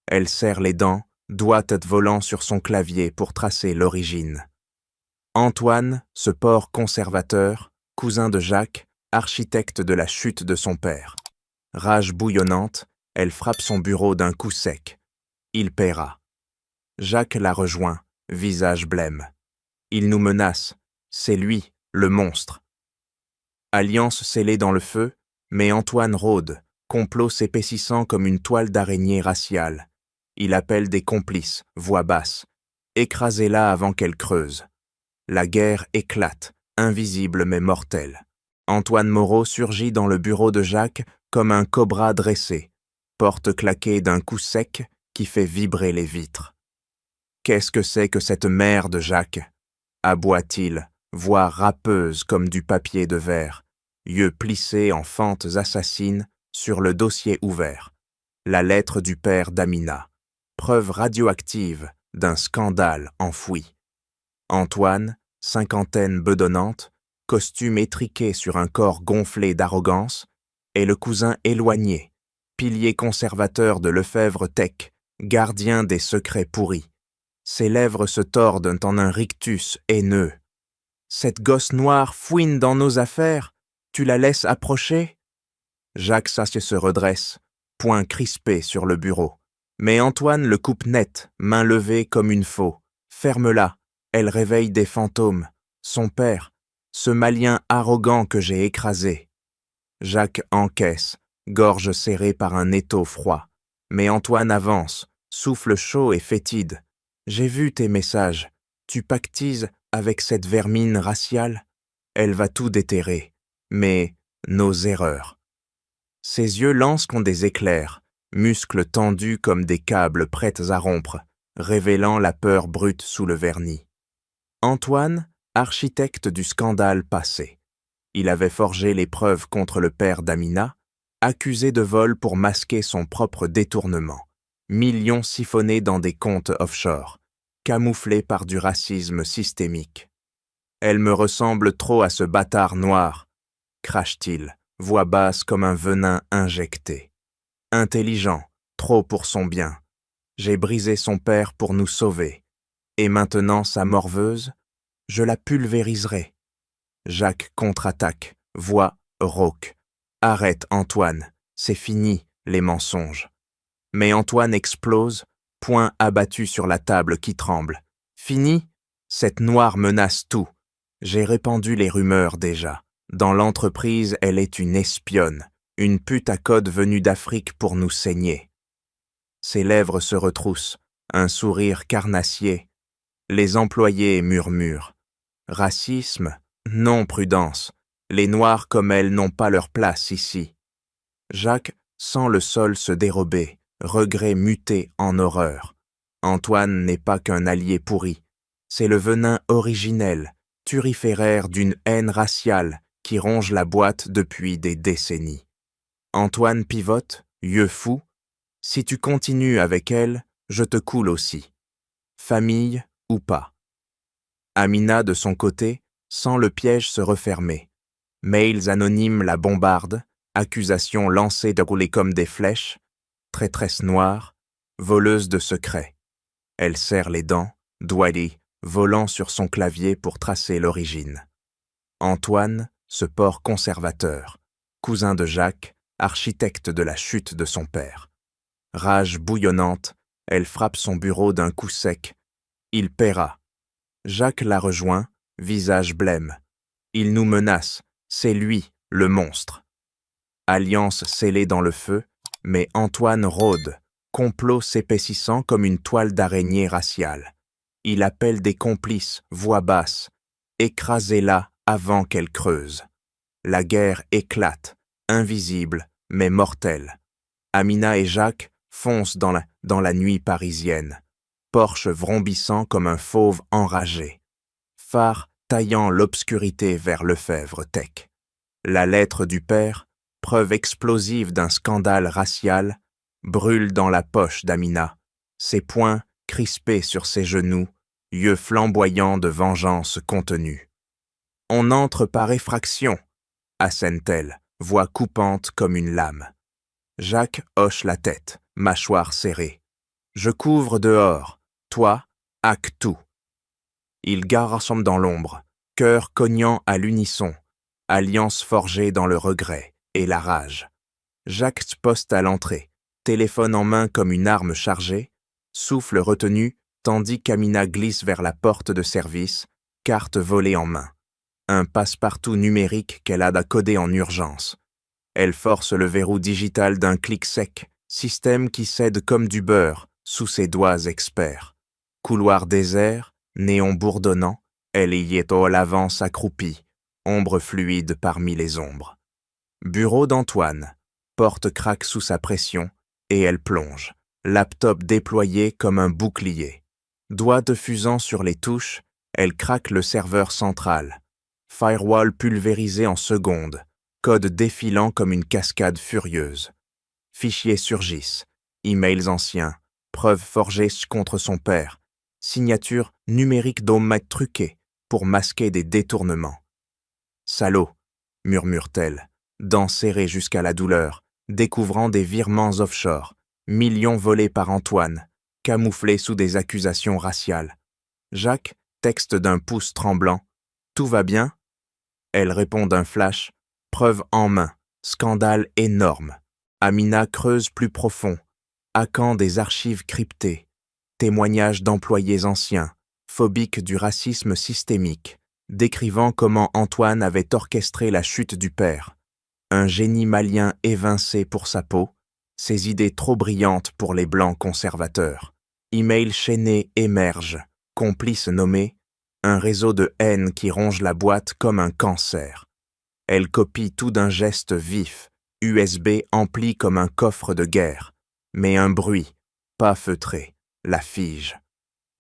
Elle serre les dents, doigt volant sur son clavier pour tracer l'origine. Antoine, ce porc conservateur, cousin de Jacques, architecte de la chute de son père. Rage bouillonnante, elle frappe son bureau d'un coup sec. Il paiera. Jacques la rejoint, visage blême. Il nous menace, c'est lui, le monstre. Alliance scellée dans le feu, mais Antoine rôde, complot s'épaississant comme une toile d'araignée raciale. Il appelle des complices, voix basse. Écrasez-la avant qu'elle creuse. La guerre éclate, invisible mais mortelle. Antoine Moreau surgit dans le bureau de Jacques comme un cobra dressé, porte claquée d'un coup sec qui fait vibrer les vitres. Qu'est-ce que c'est que cette merde, Jacques? Aboie-t-il, voix râpeuse comme du papier de verre, yeux plissés en fentes assassines sur le dossier ouvert. La lettre du père d'Amina, preuve radioactive d'un scandale enfoui. Antoine, cinquantaine bedonnante, costume étriqué sur un corps gonflé d'arrogance, est le cousin éloigné, pilier conservateur de Lefebvre Tech, gardien des secrets pourris. Ses lèvres se tordent en un rictus haineux. Cette gosse noire fouine dans nos affaires, tu la laisses approcher? Jacques Sassier se redresse, poing crispé sur le bureau. Mais Antoine le coupe net, main levée comme une faux. Ferme-la, elle réveille des fantômes. Son père, ce malien arrogant que j'ai écrasé. Jacques encaisse, gorge serrée par un étau froid. Mais Antoine avance, souffle chaud et fétide. J'ai vu tes messages. Tu pactises avec cette vermine raciale? Elle va tout déterrer. Mais nos erreurs. Ses yeux lancent comme des éclairs, muscles tendus comme des câbles prêts à rompre, révélant la peur brute sous le vernis. Antoine, architecte du scandale passé. Il avait forgé les preuves contre le père d'Amina, accusé de vol pour masquer son propre détournement. Millions siphonnés dans des comptes offshore, camouflés par du racisme systémique. Elle me ressemble trop à ce bâtard noir, crache-t-il, voix basse comme un venin injecté. Intelligent, trop pour son bien. J'ai brisé son père pour nous sauver. Et maintenant sa morveuse, je la pulvériserai. Jacques contre-attaque, voix rauque. Arrête, Antoine, c'est fini, les mensonges. Mais Antoine explose, poing abattu sur la table qui tremble. Fini? Cette noire menace tout. J'ai répandu les rumeurs déjà. Dans l'entreprise, elle est une espionne, une pute à code venue d'Afrique pour nous saigner. Ses lèvres se retroussent, Un sourire carnassier. Les employés murmurent. Racisme? Non, Prudence. Les Noirs comme elle n'ont pas leur place ici. Jacques sent le sol se dérober, regret muté en horreur. Antoine n'est pas qu'un allié pourri. C'est le venin originel, turiféraire d'une haine raciale qui ronge la boîte depuis des décennies. Antoine pivote, yeux fous. Si tu continues avec elle, je te coule aussi. Famille ou pas. Amina, de son côté, sent le piège se refermer. Mails anonymes la bombardent, accusations lancées déroulées comme des flèches, traîtresse noire, voleuse de secrets. Elle serre les dents, Dwighty, volant sur son clavier pour tracer l'origine. Antoine, ce porc conservateur, cousin de Jacques, architecte de la chute de son père. Rage bouillonnante, elle frappe son bureau d'un coup sec. Il paiera. Jacques la rejoint, visage blême. Il nous menace, c'est lui, le monstre. Alliance scellée dans le feu, mais Antoine rôde, complot s'épaississant comme une toile d'araignée raciale. Il appelle des complices, voix basse. Écrasez-la avant qu'elle creuse. La guerre éclate, invisible, mais mortelle. Amina et Jacques foncent dans la nuit parisienne. Porsche vrombissant comme un fauve enragé. Phare taillant l'obscurité vers Lefebvre Tech. La lettre du père, preuve explosive d'un scandale racial, brûle dans la poche d'Amina, ses poings crispés sur ses genoux, yeux flamboyants de vengeance contenue. « On entre par effraction !» assène-t-elle, voix coupante comme une lame. Jacques hoche la tête, mâchoire serrée. « Je couvre dehors, toi, hack tout. » Ils garent dans l'ombre, cœur cognant à l'unisson, alliance forgée dans le regret et la rage. Jacques poste à l'entrée, téléphone en main comme une arme chargée, souffle retenu tandis qu'Amina glisse vers la porte de service, carte volée en main. Un passe-partout numérique qu'elle a codé en urgence. Elle force le verrou digital d'un clic sec, système qui cède comme du beurre sous ses doigts experts. Couloir désert, néon bourdonnant, elle y est à l'avance accroupie, ombre fluide parmi les ombres. Bureau d'Antoine, porte craque sous sa pression, et elle plonge, laptop déployé comme un bouclier. Doigts de fusant sur les touches, elle craque le serveur central. Firewall pulvérisé en secondes, code défilant comme une cascade furieuse. Fichiers surgissent, emails anciens, preuves forgées contre son père, signature numérique d'homemade truquée pour masquer des détournements. « Salaud !» murmure-t-elle, dents serrées jusqu'à la douleur, découvrant des virements offshore, millions volés par Antoine, camouflés sous des accusations raciales. Jacques texte d'un pouce tremblant. « Tout va bien ?» Elle répond d'un flash. Preuve en main. Scandale énorme. Amina creuse plus profond, hackant des archives cryptées. Témoignages d'employés anciens, phobiques du racisme systémique, décrivant comment Antoine avait orchestré la chute du père. Un génie malien évincé pour sa peau, ses idées trop brillantes pour les blancs conservateurs. Email chaîné émerge, complice nommé, un réseau de haine qui ronge la boîte comme un cancer. Elle copie tout d'un geste vif, USB empli comme un coffre de guerre, mais un bruit, pas feutré, la fige.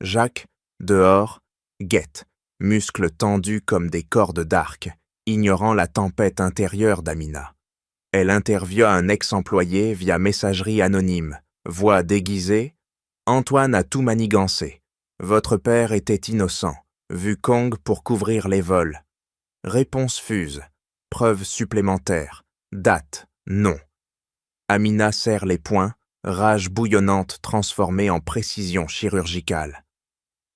Jacques, dehors, guette, muscles tendus comme des cordes d'arc, ignorant la tempête intérieure d'Amina. Elle interviewe un ex-employé via messagerie anonyme, voix déguisée. « Antoine a tout manigancé. Votre père était innocent, vu Kong pour couvrir les vols. » Réponse fuse. Preuve supplémentaire. Date. Non. Amina serre les poings, rage bouillonnante transformée en précision chirurgicale.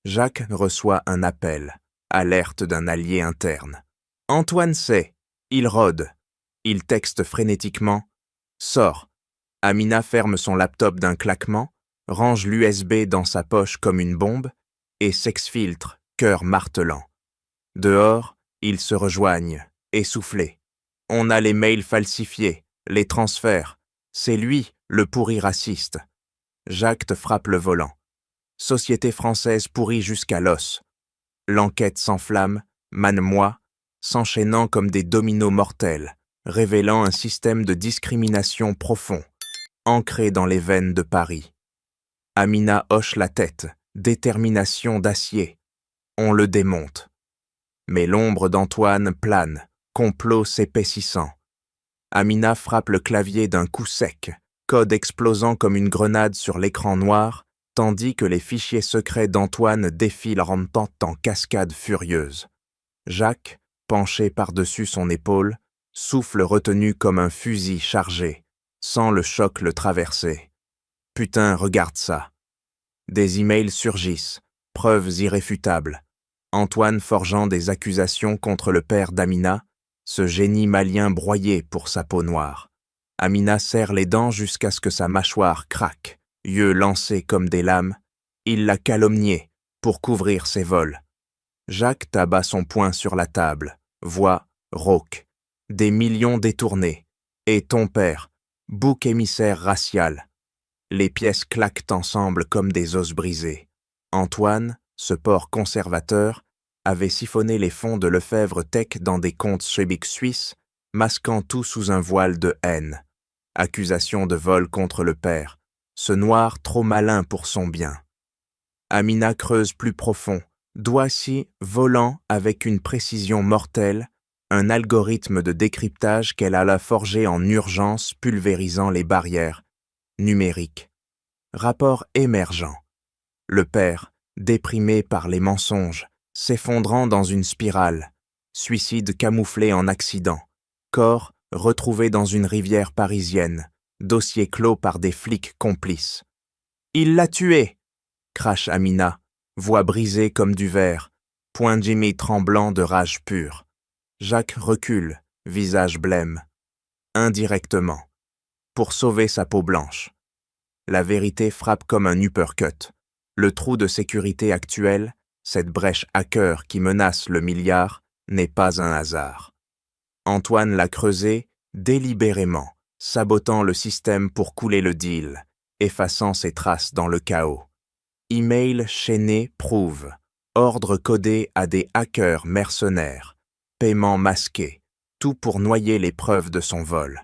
Jacques reçoit un appel, alerte d'un allié interne. Antoine sait. Il rôde. Il texte frénétiquement. Sors. Amina ferme son laptop d'un claquement, range l'USB dans sa poche comme une bombe et s'exfiltre, cœur martelant. Dehors, ils se rejoignent, essoufflés. On a les mails falsifiés, les transferts. C'est lui, le pourri raciste. Jacques te frappe le volant. Société française pourrie jusqu'à l'os. L'enquête s'enflamme, manne-moi, s'enchaînant comme des dominos mortels, révélant un système de discrimination profond, ancré dans les veines de Paris. Amina hoche la tête, détermination d'acier. On le démonte. Mais l'ombre d'Antoine plane, complot s'épaississant. Amina frappe le clavier d'un coup sec, code explosant comme une grenade sur l'écran noir, tandis que les fichiers secrets d'Antoine défilent rampant en cascade furieuse. Jacques, penché par-dessus son épaule, souffle retenu comme un fusil chargé, sans le choc le traverser. Putain, regarde ça. Des emails surgissent, preuves irréfutables. Antoine forgeant des accusations contre le père d'Amina, ce génie malien broyé pour sa peau noire. Amina serre les dents jusqu'à ce que sa mâchoire craque, yeux lancés comme des lames. Il l'a calomniée pour couvrir ses vols. Jacques tabat son poing sur la table, voix rauque. Des millions détournés. Et ton père, bouc émissaire racial. Les pièces claquent ensemble comme des os brisés. Antoine, ce porc conservateur, avait siphonné les fonds de Lefebvre Tech dans des comptes Schwebig suisses, masquant tout sous un voile de haine. Accusation de vol contre le père, ce noir trop malin pour son bien. Amina creuse plus profond, doigt-ci volant avec une précision mortelle, un algorithme de décryptage qu'elle alla forger en urgence pulvérisant les barrières. Numérique. Rapport émergent. Le père, déprimé par les mensonges, s'effondrant dans une spirale. Suicide camouflé en accident. Corps retrouvé dans une rivière parisienne. Dossier clos par des flics complices. « Il l'a tué !» crache Amina, voix brisée comme du verre, poing Jimmy tremblant de rage pure. Jacques recule, visage blême. Indirectement. Pour sauver sa peau blanche. La vérité frappe comme un uppercut. Le trou de sécurité actuel, cette brèche hacker qui menace le milliard, n'est pas un hasard. Antoine l'a creusé délibérément, sabotant le système pour couler le deal, effaçant ses traces dans le chaos. Email chaîné prouve, ordre codé à des hackers mercenaires, paiement masqué, tout pour noyer les preuves de son vol.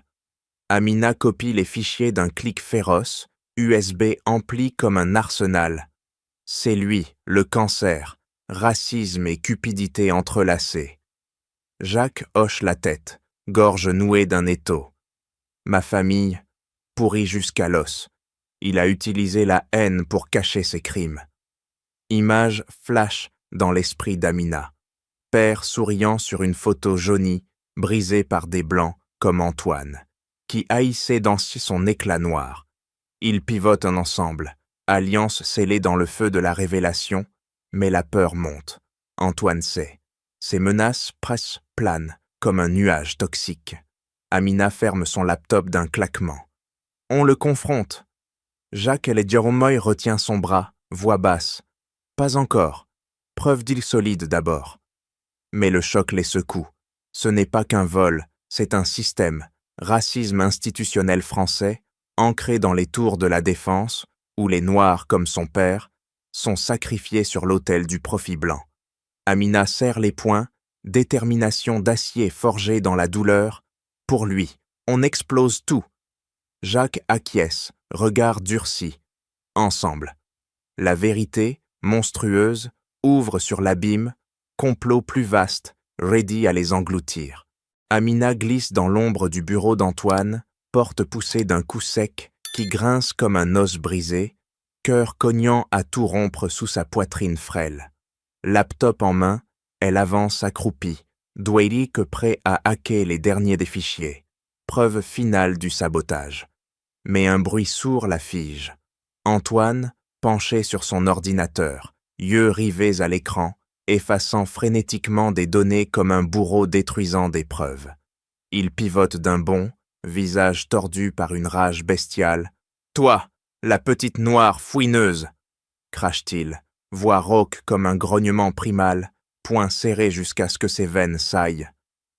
Amina copie les fichiers d'un clic féroce, USB empli comme un arsenal. C'est lui, le cancer, racisme et cupidité entrelacés. Jacques hoche la tête, gorge nouée d'un étau. Ma famille, pourrie jusqu'à l'os. Il a utilisé la haine pour cacher ses crimes. Image flash dans l'esprit d'Amina. Père souriant sur une photo jaunie, brisée par des blancs comme Antoine, qui haïssait dans son éclat noir. Ils pivotent ensemble, alliance scellée dans le feu de la révélation, mais la peur monte. Antoine sait. Ses menaces presque planent comme un nuage toxique. Amina ferme son laptop d'un claquement. On le confronte. Jacques Elegiarumoy retient son bras, voix basse. Pas encore. Preuve d'île solide d'abord. Mais le choc les secoue. Ce n'est pas qu'un vol, c'est un système, racisme institutionnel français, ancré dans les tours de la défense, où les Noirs, comme son père, sont sacrifiés sur l'autel du profit blanc. Amina serre les poings, détermination d'acier forgée dans la douleur. Pour lui, on explose tout. Jacques acquiesce, regard durci. Ensemble. La vérité, monstrueuse, ouvre sur l'abîme, complot plus vaste, ready à les engloutir. Amina glisse dans l'ombre du bureau d'Antoine, porte poussée d'un coup sec qui grince comme un os brisé, cœur cognant à tout rompre sous sa poitrine frêle. Laptop en main, elle avance accroupie, doigt que prêt à hacker les derniers des fichiers. Preuve finale du sabotage. Mais un bruit sourd la fige. Antoine, penché sur son ordinateur, yeux rivés à l'écran, effaçant frénétiquement des données comme un bourreau détruisant des preuves. Il pivote d'un bond, visage tordu par une rage bestiale. « Toi, la petite noire fouineuse !» crache-t-il, voix rauque comme un grognement primal, poing serré jusqu'à ce que ses veines saillent.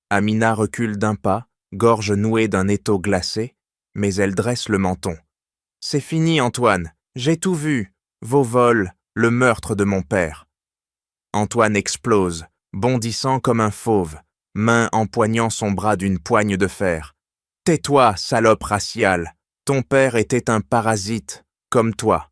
Amina recule d'un pas, gorge nouée d'un étau glacé, mais elle dresse le menton. « C'est fini, Antoine, j'ai tout vu. Vos vols, le meurtre de mon père. Antoine explose, bondissant comme un fauve, main empoignant son bras d'une poigne de fer. « Tais-toi, salope raciale, ton père était un parasite, comme toi. »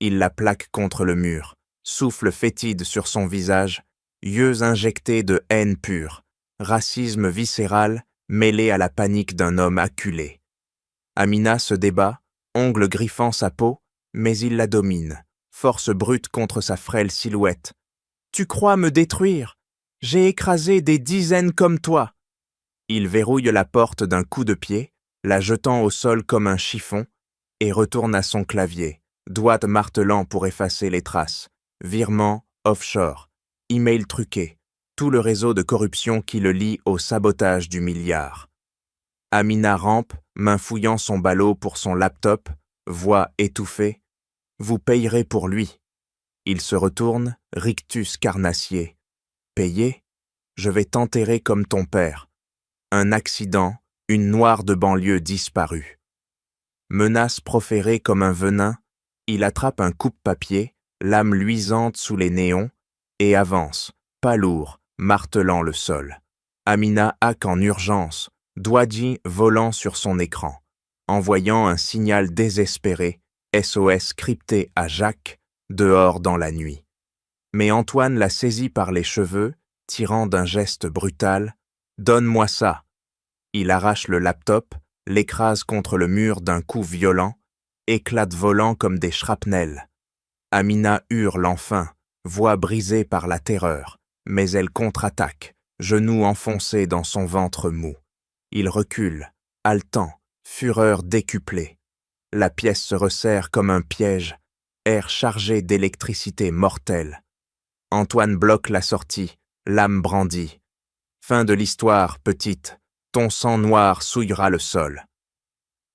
Il la plaque contre le mur, souffle fétide sur son visage, yeux injectés de haine pure, racisme viscéral mêlé à la panique d'un homme acculé. Amina se débat, ongles griffant sa peau, mais il la domine, force brute contre sa frêle silhouette. « Tu crois me détruire? J'ai écrasé des dizaines comme toi. » Il verrouille la porte d'un coup de pied, la jetant au sol comme un chiffon, et retourne à son clavier, doigts martelant pour effacer les traces. Virement, offshore, email truqué, tout le réseau de corruption qui le lie au sabotage du milliard. Amina rampe, main fouillant son ballot pour son laptop, voix étouffée. « Vous payerez pour lui. » Il se retourne, rictus carnassier. « Payer? Je vais t'enterrer comme ton père. » Un accident, une noire de banlieue disparue. Menace proférée comme un venin, il attrape un coupe-papier, lame luisante sous les néons, et avance, pas lourd, martelant le sol. Amina hack en urgence, Douadji volant sur son écran, envoyant un signal désespéré, SOS crypté à Jacques, dehors dans la nuit. Mais Antoine la saisit par les cheveux, tirant d'un geste brutal. « Donne-moi ça !» Il arrache le laptop, l'écrase contre le mur d'un coup violent, éclate volant comme des shrapnels. Amina hurle enfin, voix brisée par la terreur, mais elle contre-attaque, genoux enfoncés dans son ventre mou. Il recule, haletant, fureur décuplée. La pièce se resserre comme un piège, air chargé d'électricité mortelle. Antoine bloque la sortie, lame brandie. Fin de l'histoire, petite, ton sang noir souillera le sol.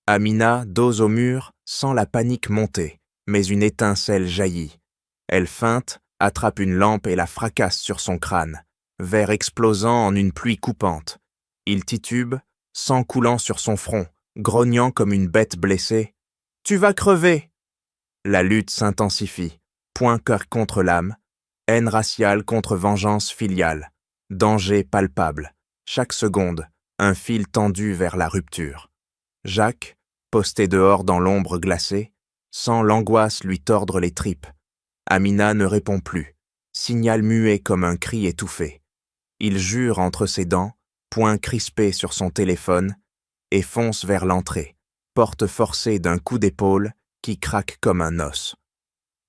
Amina, dos au mur, sent la panique monter, mais une étincelle jaillit. Elle feinte, attrape une lampe et la fracasse sur son crâne, verre explosant en une pluie coupante. Il titube, sang coulant sur son front, grognant comme une bête blessée. « Tu vas crever !» La lutte s'intensifie, poing cœur contre l'âme, haine raciale contre vengeance filiale, danger palpable, chaque seconde, un fil tendu vers la rupture. Jacques, posté dehors dans l'ombre glacée, sent l'angoisse lui tordre les tripes. Amina ne répond plus, signal muet comme un cri étouffé. Il jure entre ses dents, poing crispé sur son téléphone, et fonce vers l'entrée, porte forcée d'un coup d'épaule qui craque comme un os.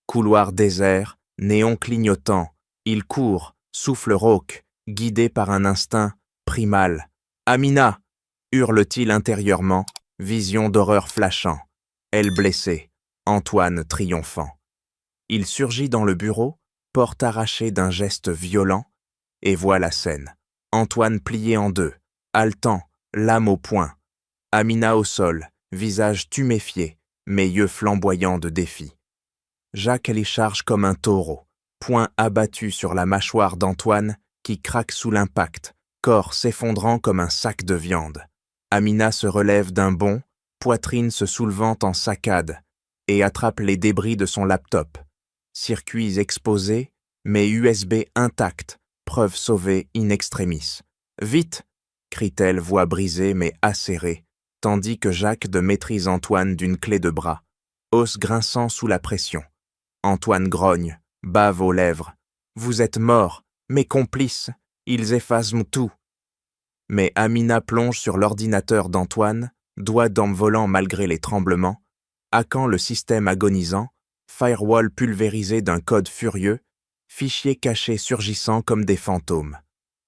Couloir désert, néon clignotant, il court, souffle rauque, guidé par un instinct primal. « Amina !» hurle-t-il intérieurement, vision d'horreur flashant. Elle blessée, Antoine triomphant. Il surgit dans le bureau, porte arrachée d'un geste violent, et voit la scène. Antoine plié en deux, haletant, lame au poing. Amina au sol, visage tuméfié, mais yeux flamboyants de défi. Jacques les charge comme un taureau, poing abattu sur la mâchoire d'Antoine qui craque sous l'impact, corps s'effondrant comme un sac de viande. Amina se relève d'un bond, poitrine se soulevant en saccade, et attrape les débris de son laptop. Circuits exposés, mais USB intacts, preuve sauvée in extremis. « Vite !» crie-t-elle, voix brisée mais acérée, tandis que Jacques maîtrise Antoine d'une clé de bras, os grinçant sous la pression. Antoine grogne, bave aux lèvres. « Vous êtes morts, mes complices, ils effacent tout. » Mais Amina plonge sur l'ordinateur d'Antoine, doigt volant malgré les tremblements, hackant le système agonisant, firewall pulvérisé d'un code furieux, fichiers cachés surgissant comme des fantômes.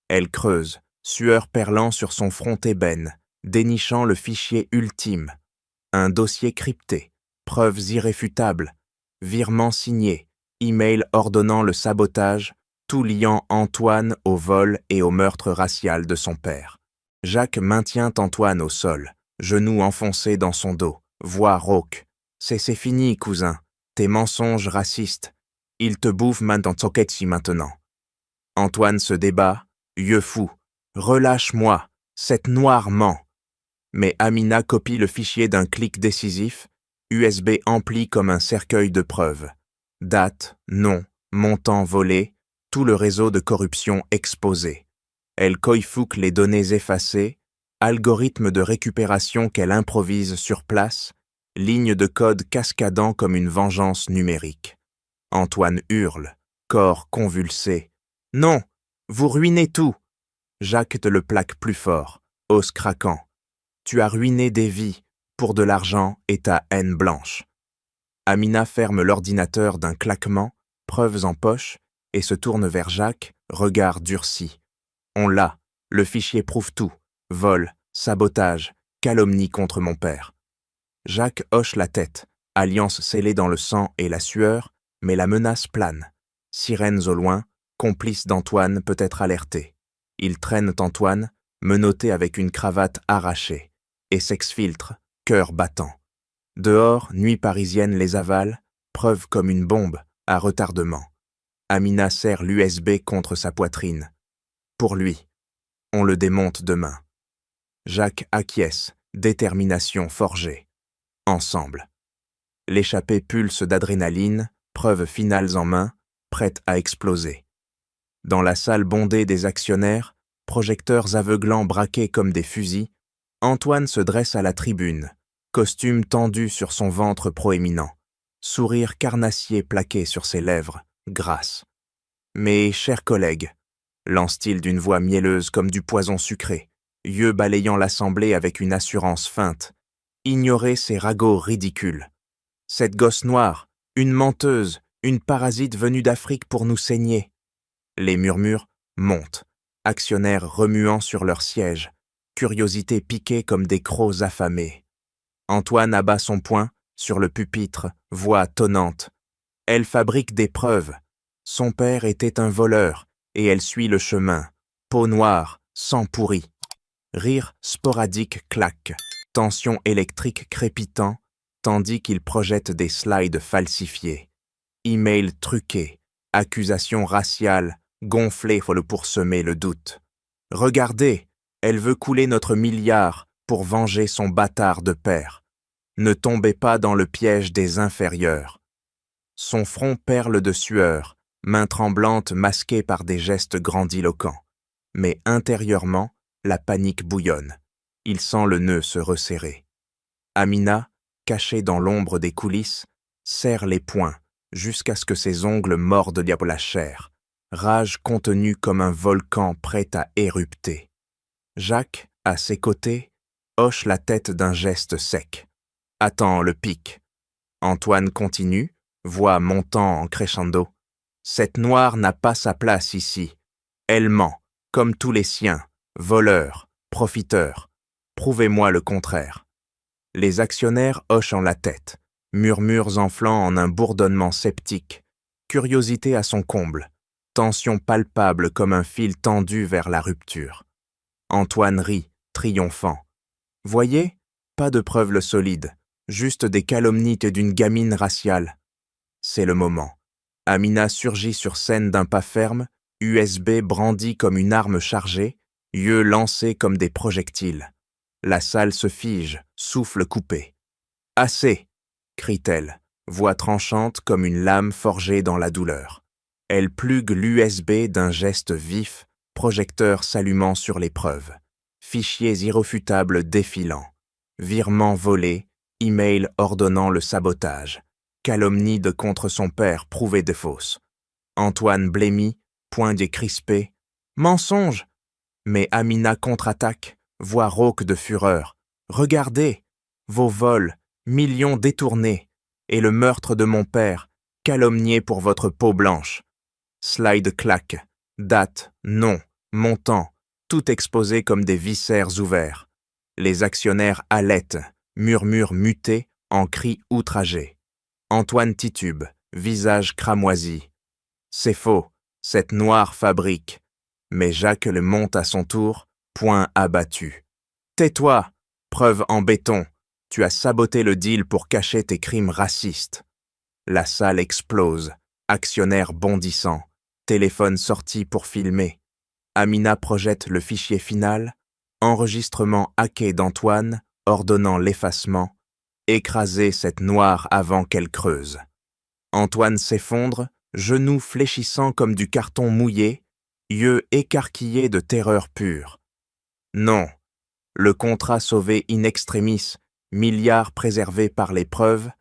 Elle creuse, sueur perlant sur son front ébène, dénichant le fichier ultime. Un dossier crypté, preuves irréfutables, virement signé, email ordonnant le sabotage, tout liant Antoine au vol et au meurtre racial de son père. Jacques maintient Antoine au sol, genoux enfoncés dans son dos, voix rauque. « C'est fini, cousin. Tes mensonges racistes. Ils te bouffent maintenant. » Antoine se débat, yeux fous. « Relâche-moi, cette noire ment. » Mais Amina copie le fichier d'un clic décisif, USB empli comme un cercueil de preuves. date, nom, montant volé, tout le réseau de corruption exposé. Elle coifouque les données effacées, algorithme de récupération qu'elle improvise sur place, ligne de code cascadant comme une vengeance numérique. Antoine hurle, corps convulsé. « Non, vous ruinez tout !» Jacques te le plaque plus fort, os craquant. « Tu as ruiné des vies, pour de l'argent et ta haine blanche. » Amina ferme l'ordinateur d'un claquement, preuves en poche, et se tourne vers Jacques, regard durci. On l'a, le fichier prouve tout, vol, sabotage, calomnie contre mon père. Jacques hoche la tête, alliance scellée dans le sang et la sueur, mais la menace plane. Sirènes au loin, complice d'Antoine peut être alerté. Ils traînent Antoine, menotté avec une cravate arrachée, et s'exfiltrent, cœur battant. Dehors, nuit parisienne les avale, preuve comme une bombe, à retardement. Amina serre l'USB contre sa poitrine. Pour lui, on le démonte demain. Jacques acquiesce, détermination forgée. Ensemble. L'échappée pulse d'adrénaline, preuves finales en main, prête à exploser. Dans la salle bondée des actionnaires, projecteurs aveuglants braqués comme des fusils, Antoine se dresse à la tribune, costume tendu sur son ventre proéminent, sourire carnassier plaqué sur ses lèvres, grasses. « Mes chers collègues », lance-t-il d'une voix mielleuse comme du poison sucré, yeux balayant l'assemblée avec une assurance feinte, « ignorez ces ragots ridicules. Cette gosse noire, une menteuse, une parasite venue d'Afrique pour nous saigner. » Les murmures montent, actionnaires remuant sur leur siège, curiosité piquée comme des crocs affamés. Antoine abat son poing sur le pupitre, voix tonnante. Elle fabrique des preuves. Son père était un voleur, et elle suit le chemin. Peau noire, sang pourri. Rire sporadique claque, tension électrique crépitant, tandis qu'il projette des slides falsifiés. Email truqué, accusations raciales, gonflées pour semer le doute. Regardez, elle veut couler notre milliard pour venger son bâtard de père. Ne tombez pas dans le piège des inférieurs. Son front perle de sueur, main tremblante masquée par des gestes grandiloquents. Mais intérieurement, la panique bouillonne. Il sent le nœud se resserrer. Amina, cachée dans l'ombre des coulisses, serre les poings jusqu'à ce que ses ongles mordent la chair. Rage contenue comme un volcan prêt à érupter. Jacques, à ses côtés, hoche la tête d'un geste sec. Attends le pic. Antoine continue, voix montant en crescendo. Cette noire n'a pas sa place ici. Elle ment, comme tous les siens, voleur, profiteur. Prouvez-moi le contraire. Les actionnaires hochant la tête, murmures enflant en un bourdonnement sceptique, curiosité à son comble, tension palpable comme un fil tendu vers la rupture. Antoine rit, triomphant. Voyez, pas de preuves solides, juste des calomnies d'une gamine raciale. C'est le moment. Amina surgit sur scène d'un pas ferme, USB brandi comme une arme chargée, yeux lancés comme des projectiles. La salle se fige, souffle coupé. « Assez !» crie-t-elle, voix tranchante comme une lame forgée dans la douleur. Elle plugue l'USB d'un geste vif, projecteur s'allumant sur les preuves. Fichiers irréfutables défilant. Virements volés, email ordonnant le sabotage. Calomnie de contre son père prouvée de fausse. Antoine blêmi, poing décrispé. Mensonge! Mais Amina contre-attaque, voix rauque de fureur. Regardez! Vos vols, millions détournés, et le meurtre de mon père, calomnié pour votre peau blanche. Slide claque, date, nom, montant, tout exposé comme des viscères ouverts. Les actionnaires halètent, murmures mutés en cris outragés. Antoine titube, visage cramoisi. C'est faux, cette noire fabrique. Mais Jacques le monte à son tour, poing abattu. Tais-toi, preuve en béton. Tu as saboté le deal pour cacher tes crimes racistes. La salle explose, actionnaire bondissant, téléphone sorti pour filmer. Amina projette le fichier final, enregistrement hacké d'Antoine, ordonnant l'effacement, écraser cette noire avant qu'elle creuse. Antoine s'effondre, genoux fléchissants comme du carton mouillé, yeux écarquillés de terreur pure. Non, le contrat sauvé in extremis, milliards préservés par l'épreuve,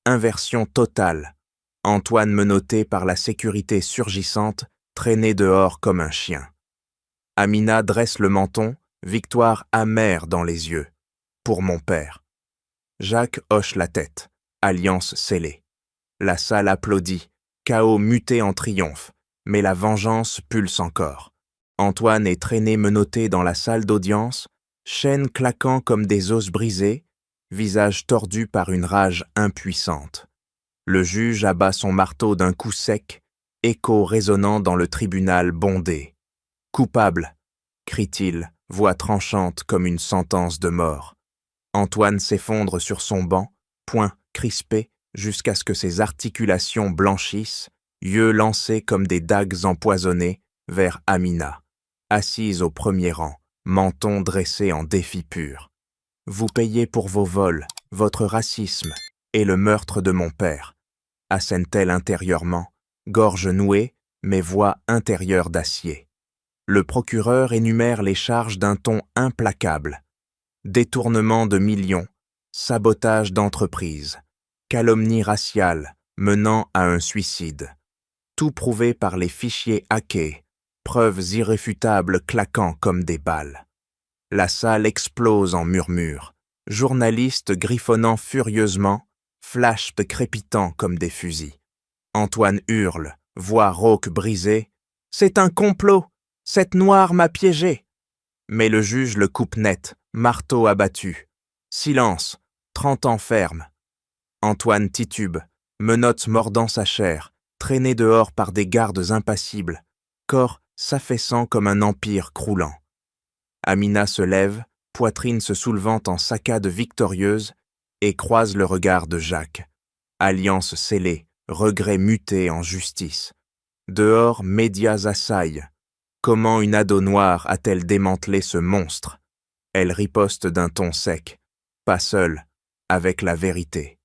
inversion totale. Antoine menotté par la sécurité surgissante, traîné dehors comme un chien. Amina dresse le menton, victoire amère dans les yeux. Pour mon père. Jacques hoche la tête, alliance scellée. La salle applaudit, chaos muté en triomphe, mais la vengeance pulse encore. Antoine est traîné menotté dans la salle d'audience, chaînes claquant comme des os brisés, visage tordu par une rage impuissante. Le juge abat son marteau d'un coup sec, écho résonnant dans le tribunal bondé. « Coupable !» crie-t-il, voix tranchante comme une sentence de mort. Antoine s'effondre sur son banc, poings crispés jusqu'à ce que ses articulations blanchissent, yeux lancés comme des dagues empoisonnées vers Amina, assise au premier rang, menton dressé en défi pur. « Vous payez pour vos vols, votre racisme et le meurtre de mon père », assène-t-elle intérieurement, gorge nouée, mais voix intérieure d'acier. Le procureur énumère les charges d'un ton implacable. Détournement de millions, sabotage d'entreprise, calomnie raciale menant à un suicide. Tout prouvé par les fichiers hackés, preuves irréfutables claquant comme des balles. La salle explose en murmures, journalistes griffonnant furieusement, flash crépitant comme des fusils. Antoine hurle, voix rauque brisée. « C'est un complot! Cette noire m'a piégé !» Mais le juge le coupe net, marteau abattu. « Silence! 30 ans ferme !» Antoine titube, menottes mordant sa chair, traîné dehors par des gardes impassibles, corps s'affaissant comme un empire croulant. Amina se lève, poitrine se soulevant en saccade victorieuse, et croise le regard de Jacques. Alliance scellée, regret muté en justice. Dehors, médias assaillent. Comment une ado noire a-t-elle démantelé ce monstre? Elle riposte d'un ton sec. Pas seule, avec la vérité.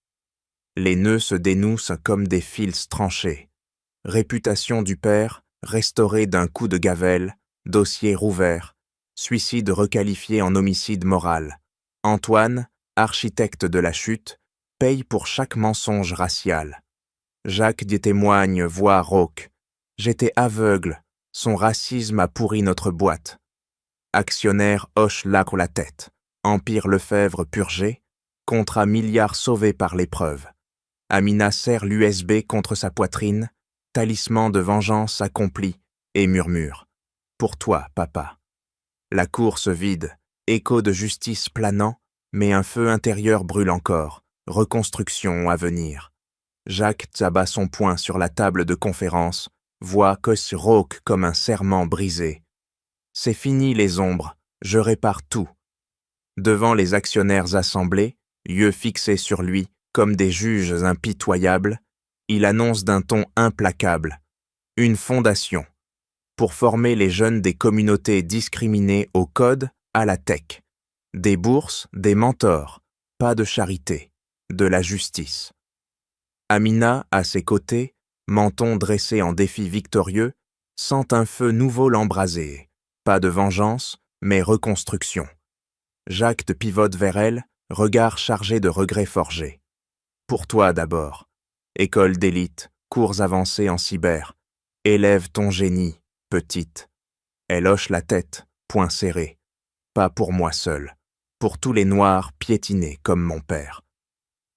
Les nœuds se dénouent comme des fils tranchés. Réputation du père, restaurée d'un coup de gavelle, dossier rouvert, suicide requalifié en homicide moral. Antoine, architecte de la chute, paye pour chaque mensonge racial. Jacques dit témoigne, voix rauque. J'étais aveugle, son racisme a pourri notre boîte. Actionnaire hoche l'acre la tête. Empire Lefebvre purgé, contrat milliards sauvé par l'épreuve. Amina serre l'USB contre sa poitrine, talisman de vengeance accompli, et murmure. Pour toi, papa. La cour se vide, écho de justice planant, mais un feu intérieur brûle encore, reconstruction à venir. Jacques abat son poing sur la table de conférence, voix rauque comme un serment brisé. C'est fini les ombres, je répare tout. Devant les actionnaires assemblés, yeux fixés sur lui comme des juges impitoyables, il annonce d'un ton implacable. Une fondation. Pour former les jeunes des communautés discriminées au code à la tech. Des bourses, des mentors, pas de charité, de la justice. Amina, à ses côtés, menton dressé en défi victorieux, sent un feu nouveau l'embraser. Pas de vengeance, mais reconstruction. Jacques pivote vers elle, regard chargé de regrets forgés. Pour toi d'abord. École d'élite, cours avancés en cyber. Élève ton génie, petite. Elle hoche la tête, poing serré. Pas pour moi seul. Pour tous les noirs piétinés comme mon père.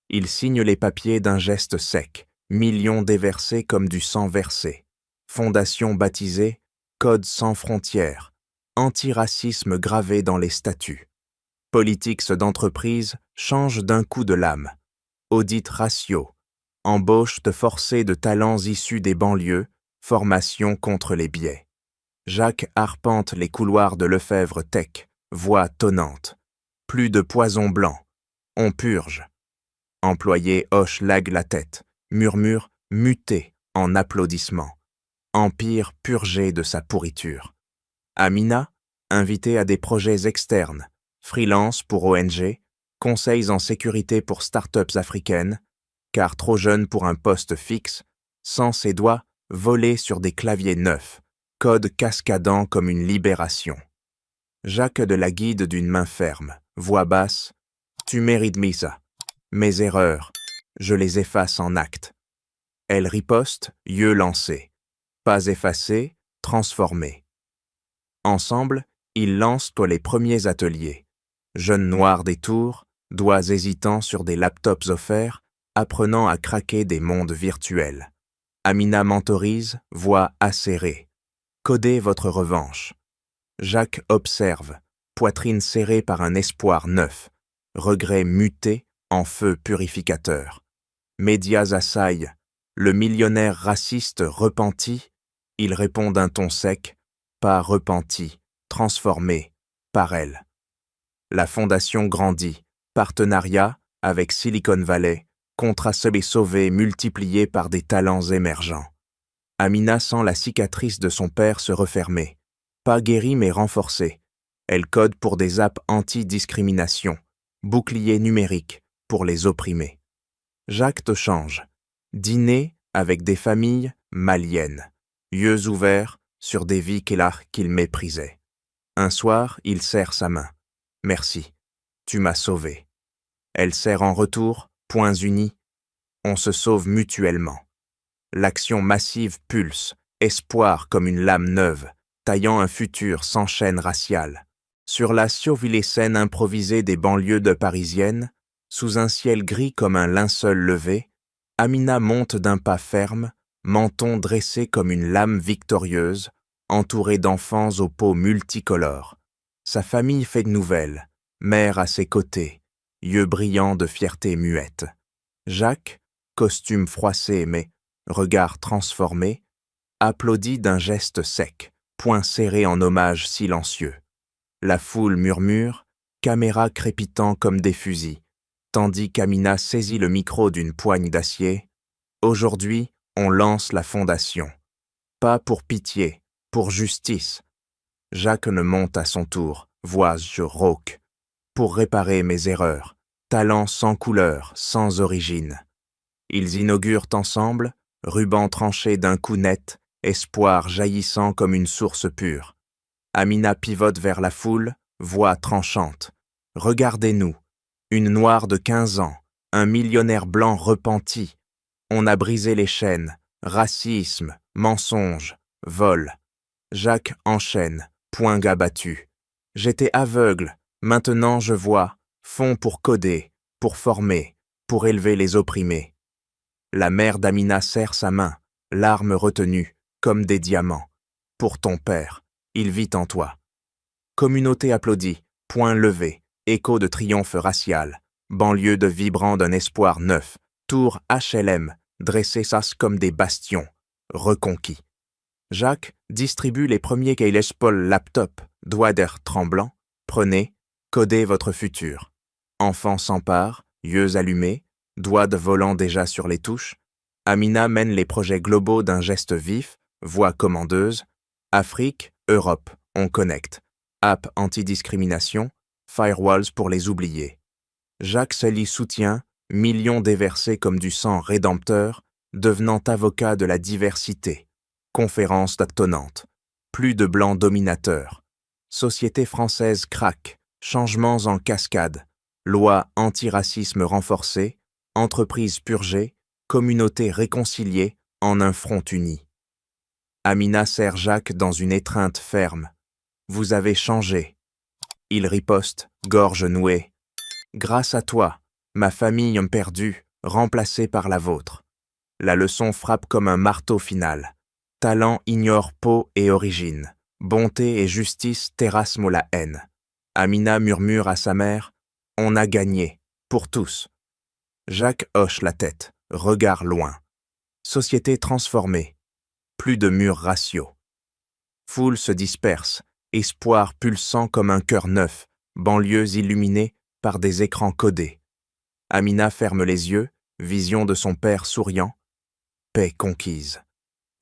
Il signe les papiers d'un geste sec, millions déversés comme du sang versé. Fondation baptisée, code sans frontières, antiracisme gravé dans les statuts. Politiques d'entreprise change d'un coup de lame. Audit ratio, embauche forcée de talents issus des banlieues, formation contre les biais. Jacques arpente les couloirs de Lefebvre Tech, voix tonnante. Plus de poison blanc, on purge. Employé hoche la tête, murmure muté en applaudissements. Empire purgé de sa pourriture. Amina, invitée à des projets externes, freelance pour ONG, conseils en sécurité pour start-ups africaines, car trop jeune pour un poste fixe, sans ses doigts volés sur des claviers neufs, code cascadant comme une libération. Jacques de la guide d'une main ferme, voix basse, « Tu mérites Misa. Mes erreurs, je les efface en actes. » Elle riposte, yeux lancés, pas effacés, transformés. Ensemble, ils lancent les premiers ateliers. Jeune noir des tours, doigts hésitants sur des laptops offerts, apprenant à craquer des mondes virtuels. Amina mentorise, voix acérée. Codez votre revanche. Jacques observe, poitrine serrée par un espoir neuf, regret muté en feu purificateur. Médias assaillent, le millionnaire raciste repenti, il répond d'un ton sec, pas repenti, transformé, par elle. La fondation grandit, partenariat avec Silicon Valley, contrats sauvés multipliés par des talents émergents. Amina sent la cicatrice de son père se refermer, pas guérie mais renforcée. Elle code pour des apps anti-discrimination, bouclier numérique pour les opprimés. Jacques te change, dîner avec des familles maliennes, yeux ouverts sur des vies qu'il méprisait. Un soir, il serre sa main. « Merci, tu m'as sauvé. » Elle serre en retour, poings unis. On se sauve mutuellement. L'action massive pulse, espoir comme une lame neuve, taillant un futur sans chaîne raciale. Sur la survolée scène improvisée des banlieues de parisiennes, sous un ciel gris comme un linceul levé, Amina monte d'un pas ferme, menton dressé comme une lame victorieuse, entourée d'enfants aux peaux multicolores. Sa famille fait de nouvelles, mère à ses côtés, yeux brillants de fierté muette. Jacques, costume froissé mais regard transformé, applaudit d'un geste sec, poing serré en hommage silencieux. La foule murmure, caméra crépitant comme des fusils, tandis qu'Amina saisit le micro d'une poigne d'acier. Aujourd'hui, on lance la fondation. Pas pour pitié, pour justice. Jacques ne monte à son tour, voix-je rauque, pour réparer mes erreurs, talent sans couleur, sans origine. Ils inaugurent ensemble, ruban tranché d'un coup net, espoir jaillissant comme une source pure. Amina pivote vers la foule, voix tranchante. Regardez-nous, une noire de 15 ans, un millionnaire blanc repenti. On a brisé les chaînes, racisme, mensonge, vol. Jacques enchaîne, poing abattu. J'étais aveugle, maintenant je vois, fond pour coder, pour former, pour élever les opprimés. La mère d'Amina serre sa main, larmes retenues, comme des diamants. Pour ton père, il vit en toi. Communauté applaudit, poing levé, écho de triomphe racial, banlieue de vibrant d'un espoir neuf, tour HLM, dressés sas comme des bastions, reconquis. Jacques distribue les premiers Kailash Paul laptop, doigts d'air tremblants. Prenez, codez votre futur. Enfant s'empare, yeux allumés, doigts volant déjà sur les touches. Amina mène les projets globaux d'un geste vif, voix commandeuse. Afrique, Europe, on connecte. App anti-discrimination, firewalls pour les oubliés. Jacques Sully soutient, millions déversés comme du sang rédempteur, devenant avocat de la diversité. Conférence tonnante. Plus de blancs dominateurs. Société française craque. Changements en cascade. Loi antiracisme renforcée. Entreprise purgée. Communauté réconciliée en un front uni. Amina serre Jacques dans une étreinte ferme. Vous avez changé. Il riposte, gorge nouée. Grâce à toi, ma famille perdue, remplacée par la vôtre. La leçon frappe comme un marteau final. Talent ignore peau et origine. Bonté et justice terrasment la haine. Amina murmure à sa mère, « On a gagné, pour tous. » Jacques hoche la tête, regard loin. Société transformée. Plus de murs raciaux. Foule se disperse, espoir pulsant comme un cœur neuf, banlieues illuminées par des écrans codés. Amina ferme les yeux, vision de son père souriant. Paix conquise.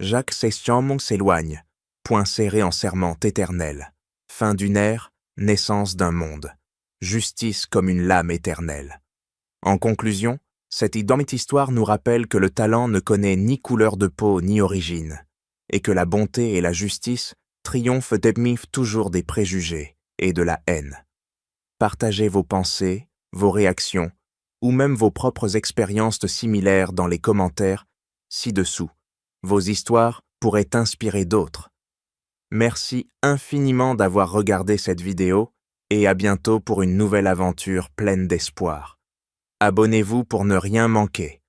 Jacques Sestiamon s'éloigne, poing serré en serment éternel. Fin d'une ère, naissance d'un monde. Justice comme une lame éternelle. En conclusion, Cette histoire nous rappelle que le talent ne connaît ni couleur de peau ni origine, et que la bonté et la justice triomphent toujours des préjugés et de la haine. Partagez vos pensées, vos réactions, ou même vos propres expériences similaires dans les commentaires ci-dessous. Vos histoires pourraient inspirer d'autres. Merci infiniment d'avoir regardé cette vidéo et à bientôt pour une nouvelle aventure pleine d'espoir. Abonnez-vous pour ne rien manquer.